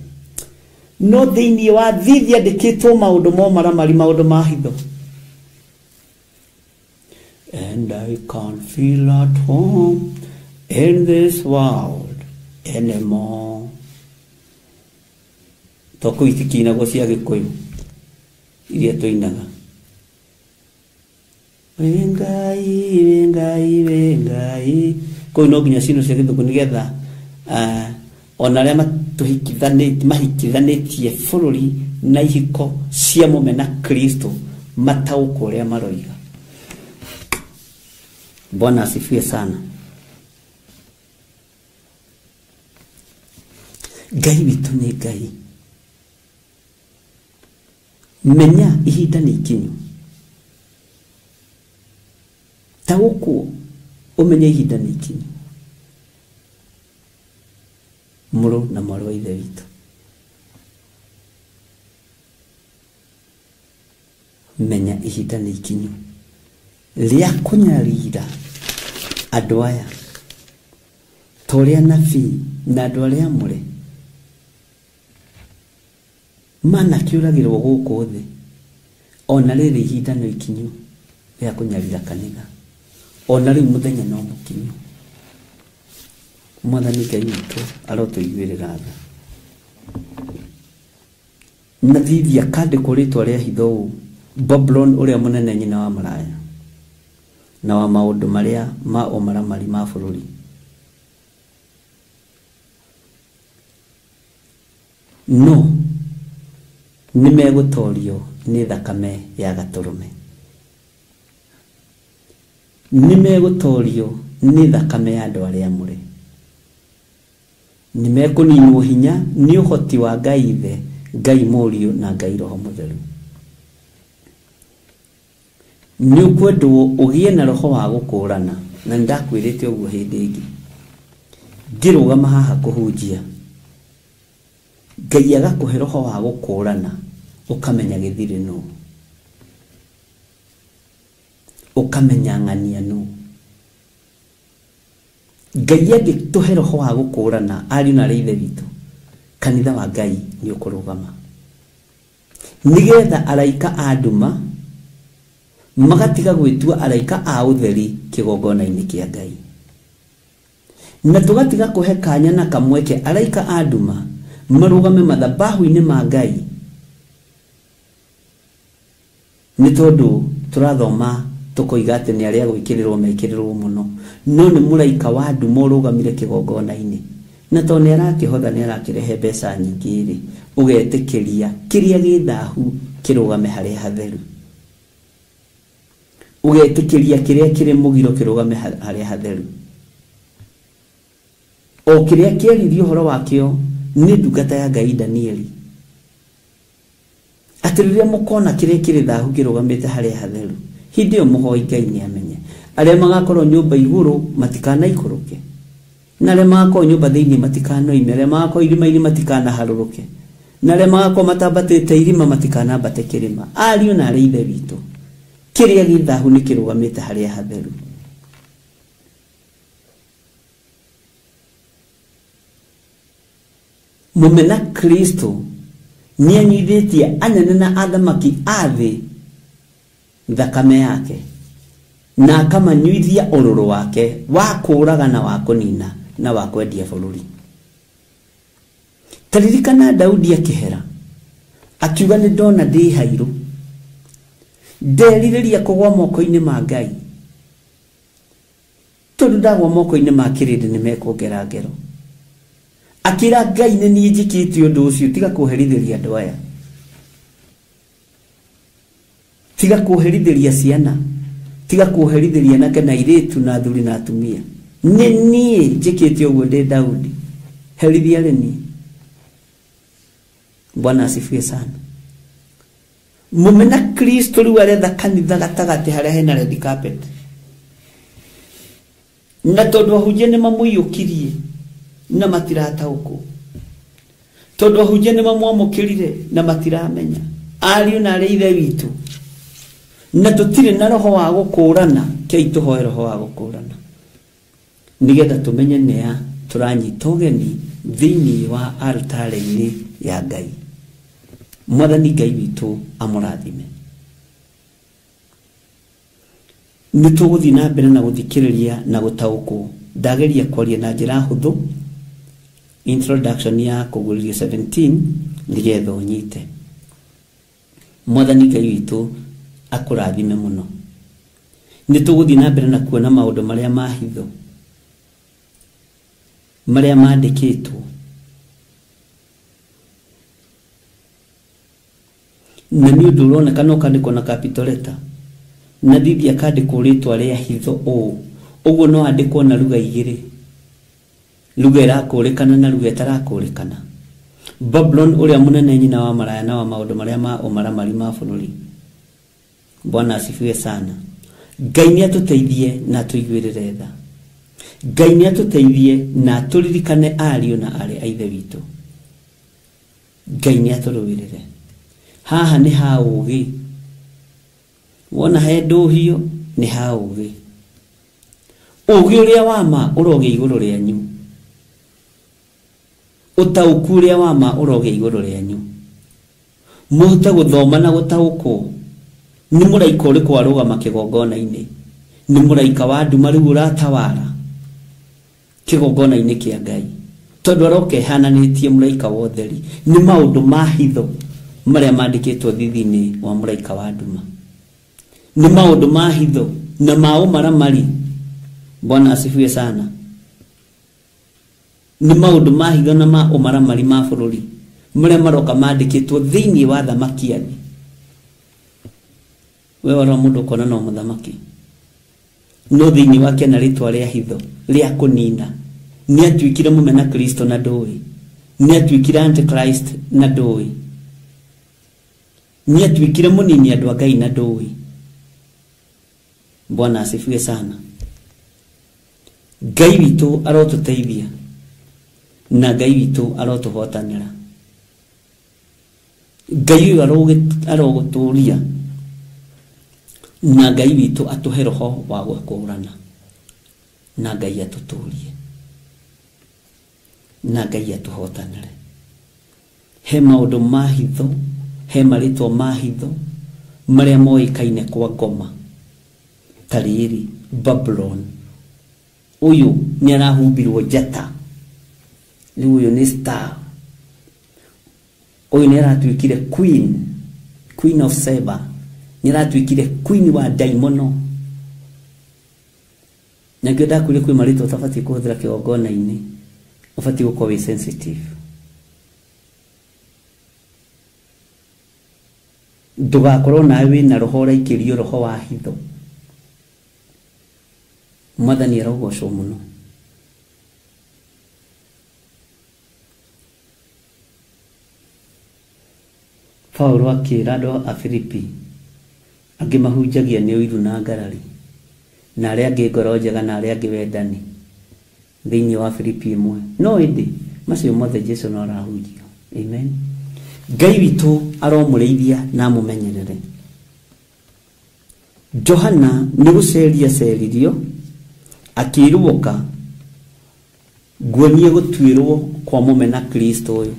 No thini wa thithia ndikitwo maundu mo maramari maundu mahitho. And I can't feel at home in this world anymore. Toko itikina go cia gikuyu iria tuinaga. Wengai wengai wengai ko no ginya sino cia githuku nigetha ona aria mahikithanetie bururi na ihiko cia mumena Kristo matauko uria maroiga. Bwana asifiwe sana. Ngai witu ni Ngai. Menya ihinda ni ikinyu. Tauko umenye ihinda ni ikinyu. Muro na mwarwa ithe witu. Menya ihinda ni ikinyu. Ria kunyarira andu aya toria nabii na andu aria muri mana kiuragirwo guku thi ona riri ihinda no ikinyu ria kunyarira kanitha ona riu muthenya no mukinyu. Mwathani Ngai witu arotuiguirira tha na thithia kandikwo ritwa ria hitho Babylon uria munene nyina wa maraya na wa maundu maria ma omaramari ma bururi. No nimegutorio ni thakame ya gaturume. Nimegutorio ni thakame ya andu aria muri. Nimekuninwo hinya ni uhoti wa Ngai ithe, Ngai Murio na Ngai Roho Mutheru. Ni ukwendwo ugie na roho wa gukurana na ndakwirite uguo hindi ingi ngirugama haha kuhunjia Ngai agakuhe roho wa gukurana ukamenya githiri no ukamenya ng'ania no. Ngai agituhe roho wa gukurana ari na reithe witu kanitha wa Ngai ni ukurugama nigetha araika aduma magatiga gwitua araika a utheri kigongona-ini kia Ngai na tugatiga kuhe kanya na kamweke araika aduma marugame madhabahu-ini ma Ngai ni tondu turathoma tukoiga ati ni aria gwikirirwo mekirirwo muno no ni muraika wa nduma urugamire kigongona-ini na to ni arakihotha ni arakirehe mbeca nyingi ri ugetikiria kiria githahu kirugame haria hatheru ugetikiria kiria kiri mugiro kirugame haria hatheru o kiria kieririo horo wakio ni ndungata ya Ngai Danieli atiriria mukona kiria kiri thahu kirugamite haria hatheru hindi yo muhoi Ngai ni amenye aria magakorwo nyumba iguru matikana ikuruke na aria magakorwo nyumba thiini matikana ime aria magakorwo irima-ini matikana haruruke na aria magakorwo matambatite irima matikana mbate kirima ariu na aria ithe witu kiria githahu ni kirugamite haria hatheru. Mumena Kristo ni anyithitie anene na athamaki athi thakame yake na akamanyuithia ururu wake wa kuraga na wa kunina na wa kwendia bururi. Taririkana Daudi akihera akiuga ni ndona ndi hairu ndeririria kugwa moko-ini ma Ngai tondu ndagwa moko-ini ma kirindi ni mekuongera ngero akira Ngai ni nie njikite undu ucio tiga kuherithiria andu aya tiga kuherithiria ciana tiga kuherithiria nake na iritu na thuri na atumia ni nie njikite uguo ndi Daudi herithia ni Bwana asifiwe sana. Mumena Kristo riu aretha kanitha gatagati haria hena red carpet na tondu ahunjia ni mamuyukirie na matirata uko tondu ahunjia ni mamwamukirire na matiramenya ariu na ari ithe witu na tutire na roho wa gukurana ke ituhoe roho wa gukurana nigetha tumenye nea turanyita ugeni thiini wa altare-ini ya Ngai. Mwathani Ngai witu amurathime. Nituguthi na mbere na guthikiriria na gutaukwo ndageria kwaria na njira huthu introduction ya Kũguũrĩrio 17 nigetha unyite. Mwathani Ngai witu akurathime muno. Nituguthi na mbere na kuona maundu maria mahitho maria mandikitwo na ni undu uronekana ukandikwo na capital letter na thithi akandikwo ritwa ria hitho uguo no andikwo na lugha igiri, lugha irakurikana na lugha itarakurikana. Babylon uria munene nyina wa maraya na wa maundu maria ma umaramari ma bururi. Bwana asifiwe sana. Ngai ni atuteithie na tuiguirire tha. Ngai ni atuteithie na turirikane ariu na ari aithe witu. Ngai ni aturuirire. Haha ni ha ugi. Wona he nduhio ni ha ugi. Ugi uria wama uroge iguru rianyu. Utauku uria wama uroge iguru rianyu. Muhote guthoma na gutaukwo ni muraika uri kwarugama kigongona-ini. Ni muraika wa nduma riu uratawara kigongona-ini kia Ngai. Tondu aroke hananitie muraika wa utheri ni maundu ma hitho maria mandikitwo thithi-ini wa muraika wa nduma. Ni maundu ma hitho na ma umaramari. Bwana asifiwe sana. Ni maundu ma hitho na ma umaramari ma bururi maria maroka mandikitwo thiini wa thamaki ani. We wara mundu kona no muthamaki no thiini wake na ritwa ria hitho ria kunina. Ni atuikire mumena Kristo na ndui. Ni atuikire antichrist na ndui. Ni atuikire munini andu a Ngai na ndui. Bwana asifiwe sana. Ngai witu arotuteithia na Ngai witu arotuhotanira. Ngai aroguturia na Ngai witu atuhe roho wa gukurana na Ngai atuturie na Ngai atuhotanire. He maundu ma hitho, he maritwa ma hitho maria moikaine kwa ngoma tariri Babylon. Uyu ni arahumbirwo njata, ni uyu ni star. Uyu ni aratuikire queen of Sheba. Ni aratuikire queen wa daimono. Na ngenda kwire kwi marito tafati kuthira kigongona-ini ufati gukorwo wi sensitive. Ndugakorwo nawe wina roho raikirio roho wa hitho. Mwathani arogocwo muno. Paulo akira andu a Filipi angimahunjagia ni uiru na ngarari na aria angi ngoro njega na aria angi wendani thiini wa Filipi 1. No indi macio mothe Jesu no arahunjia. Amen. Ngai witu aromurithia na mumenyerere. Johana ni guceria ceririo akiruoka guonie gutwirwo kwa mumena Kristo uyu.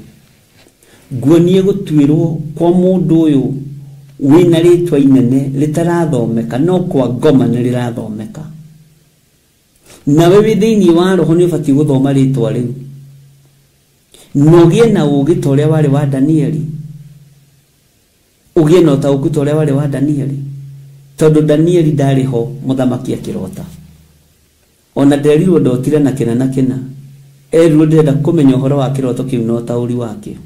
Guonie gutwirwo kwa mundu uyu wina ritwa inene litarathomeka no kwa ngoma ni rirathomeka. Na wewe thiini wa roho ni ubati guthoma ritwa riu. Nogie na ugi toria wari wa Danieli. Ugie no ta ugu toria wari wa Danieli. Tondu Danieli ndariho muthamaki akirota. Ona nderirwo ndotire na kina erirwo ndenda kumenya uhoro wa kiroto kiu no tauri wake.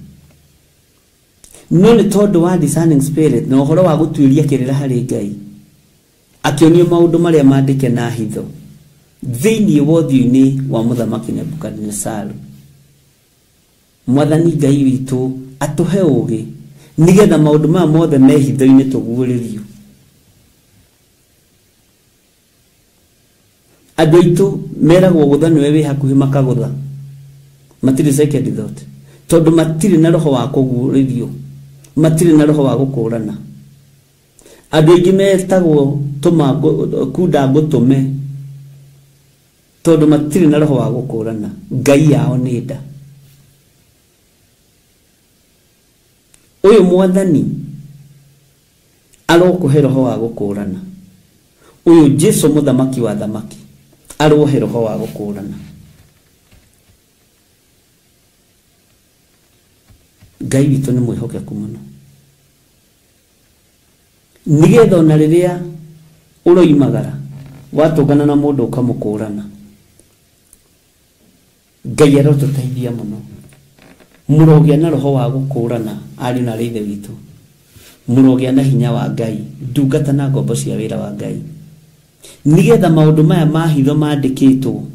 No ni tondu wa discerning spirit na uhoro wa gutwiria kirira hari Ngai akionio maundu maria mandike na hitho thiini wothiu-ini wa muthamaki Nebukadnezaru. Mwathani Ngai witu atuhe ugi nigetha maundu maya mothe me hitho-ini tuguririo. Andu aitu meragwo gutha niwe wi hakuhi makagutha, matiri second thought, tondu matiri na roho wa kuguririo, matiri na roho wa gukurana. Andu aingi metagwo kunda ngutume, tondu matiri na roho wa gukurana. Ngai yao ni nda. Uyu Mwathani arokuhe roho wa gukurana. Uyu Jesu muthamaki wa thamaki arohe roho wa gukurana. Ngai witu ni mwihokeku muno, nigetha ona riria uroimagara watungana na mundu ukamukurana. Ngai arotuteithia muno. Murogia na roho wa gukurana ari na rithe witu, murogia na hinya wa Ngai, ndungata na ngombo cia wira wa Ngai, nigetha maundu maya mahitho mandikitwo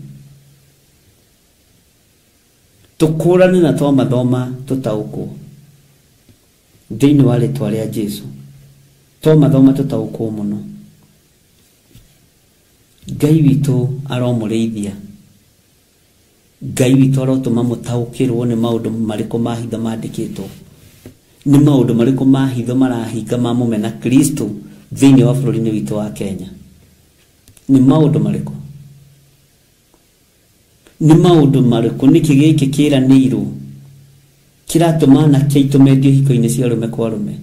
tukurane na twamathoma tutaukwo thiini wa ritwa ria Jesu. Twamathoma tutaukwo muno. Ngai witu aromurithia. Ngai witu arotuma mutaukirwo ni maundu mariko mahitho mandikitwo, ni maundu mariko mahitho marahinga ma mumena Kristo thiini wa bururi-ini witu wa Kenya. Ni maundu mariko? Ni maundu mariko? Niki giki kiranirwo kiratuma anake aitu mendio hiko-ini cia rume kwa rume,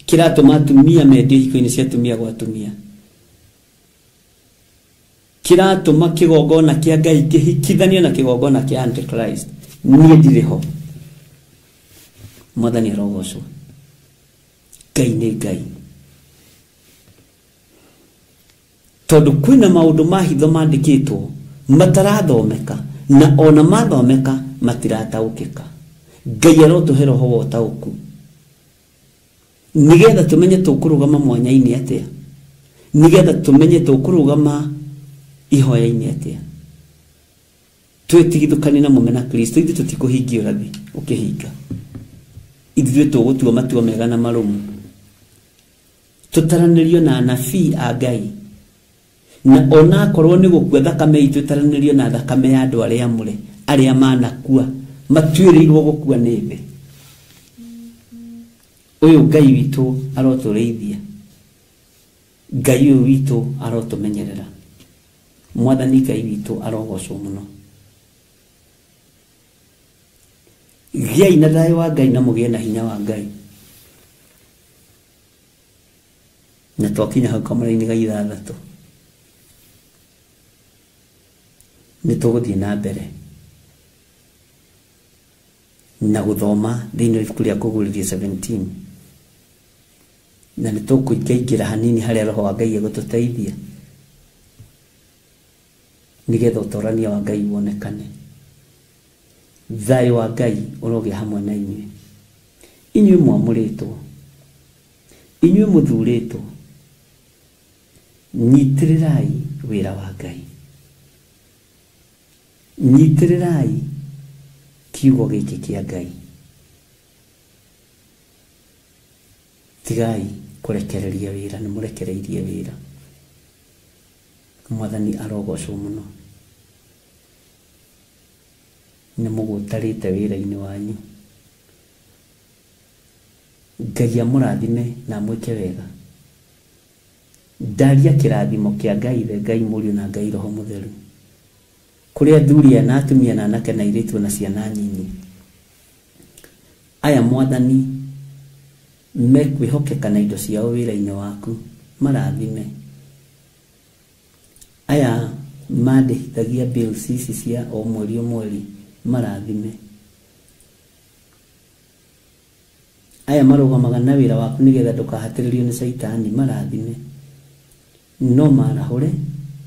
kiratuma atumia mendio hiko-ini cia atumia gwa atumia, kiratuma kigongona kia Ngai kihikithanio na kigongona kia Antichrist. Nie ndiriho. Mwathani arogocwo. Ngai ni Ngai. Tondu kwina maundu mahitho mandikitwo matarathomeka, na ona mathomeka matirataukika. Ngai arotuhe roho wa utauku nigetha tumenye tukurugama mwanya-ini atia, nigetha tumenye tukurugama ihoya-ini atia, twetigithukani na mumena Kristo. Ithu tutikuhingia urathi ukihinga, ithu tugutua matua mega na marumu, tutaranirio na anabii a Ngai, na ona korwo ni gukua thakame itu taranirio na thakame ya andu aria amure aria manakua matuirirwo gukua ni thi. Uyu Ngai witu aroturithia. Ngai uyu witu arotumenyerera. Mwathani Ngai witu arogocwo muno. Giai na thayo wa Ngai na mugie na hinya wa Ngai. Na twakinya hau kamara-ini ga 6 ni tuguthie na mbere na guthoma thiini wa ibuku ria Kugurithia 17, na ni tukuingira hanini haria roho wa Ngai egututeithia nigetha utorania wa Ngai wonekane. Thayo wa Ngai uroge hamwe na inyuĩ. Inyuĩ mwamuritwo, inyuĩ muthuritwo, nyitirirai wira wa Ngai, nyitirirai kiugo giki kia Ngai, tigai kurekereria wira. Ni murekereirie wira. Mwathani arogocwo muno. Ni mugutarite wira-ini wanyu. Ngai amurathime na mwike wega. Ndaria kirathimo kia Ngai the Ngai Mũriũ na Ngai Roho Mũtheru kuri athuri na atumia na anake na airĩtu na ciana nyinyi. Aya Mwathani mekwĩhokeka na indo ciao wĩra-inĩ waku marathime. Aya mandĩhithagia bills ici cia o mweri o mweri marathime. Aya marũgamaga na wĩra waku nigetha ndũkahatĩrĩrio nĩ Saitani marathime. No marahũre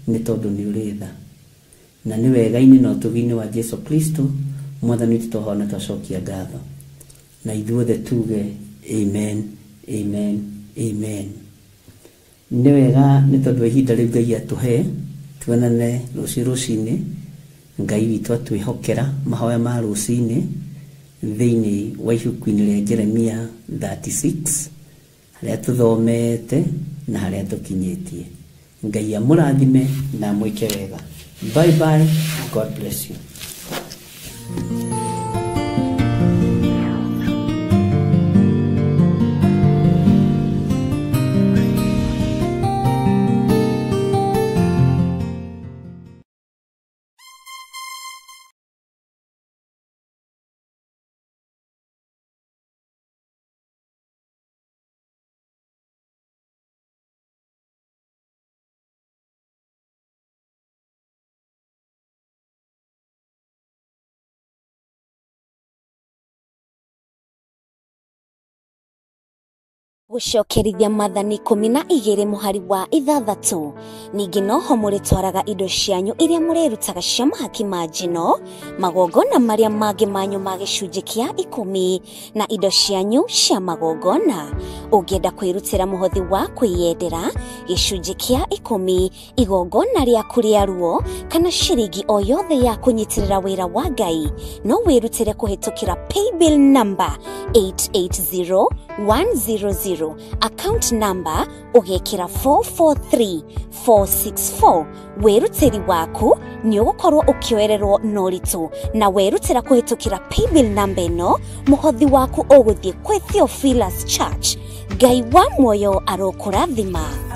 nĩ tondũ nĩ ũrĩ tha, na nĩ wega-inĩ na ũtugi-inĩ wa Jesu Kristo Mwathani witũ twahoya twacokia ngatho. Na ithuothe tuge amen, amen, amen. nĩ wega nĩ tondũ ihinda rĩu Ngai atũhe tuonane rũciinĩ Ngai witũ atwĩhokera mahoya ma rũciinĩ thĩinĩ wa ibuku-inĩ rĩa Jeremia 36 harĩa tũthomete na harĩa tũkinyĩtie. Ngai amũrathime na mwĩke wega. Bye bye. God bless you. Gũcokerithia Maathani 12 mũhari wa 6. Ningĩ noho mũrĩtwaraga indo cianyu iria mũrĩrutaga cia mahaki ma njino, magongona marĩa mangĩ manyu ma gĩcunjĩ kĩa 10 na indo cianyu cia magongona. Ũngĩenda kwĩrutĩra mũhothi wa kwĩyendera gĩcunjĩ kĩa 10, igongona rĩaku rĩa ruo kana ciringi o yothe ya kũnyitĩrĩra wĩra wa Ngai, no wĩrutĩre kũhĩtũkĩra paybill number 880100, account number ũgekĩra 443464. Wĩrutĩri waku nĩ ũgũkorwo ũkĩoererwo n'ũritũ, na wĩrutĩra kũhĩtũkĩra paybill number ĩno, mũhothi waku ũgũthiĩ kwĩ Theophilus Church. Ngai wa muoyo arokũrathima.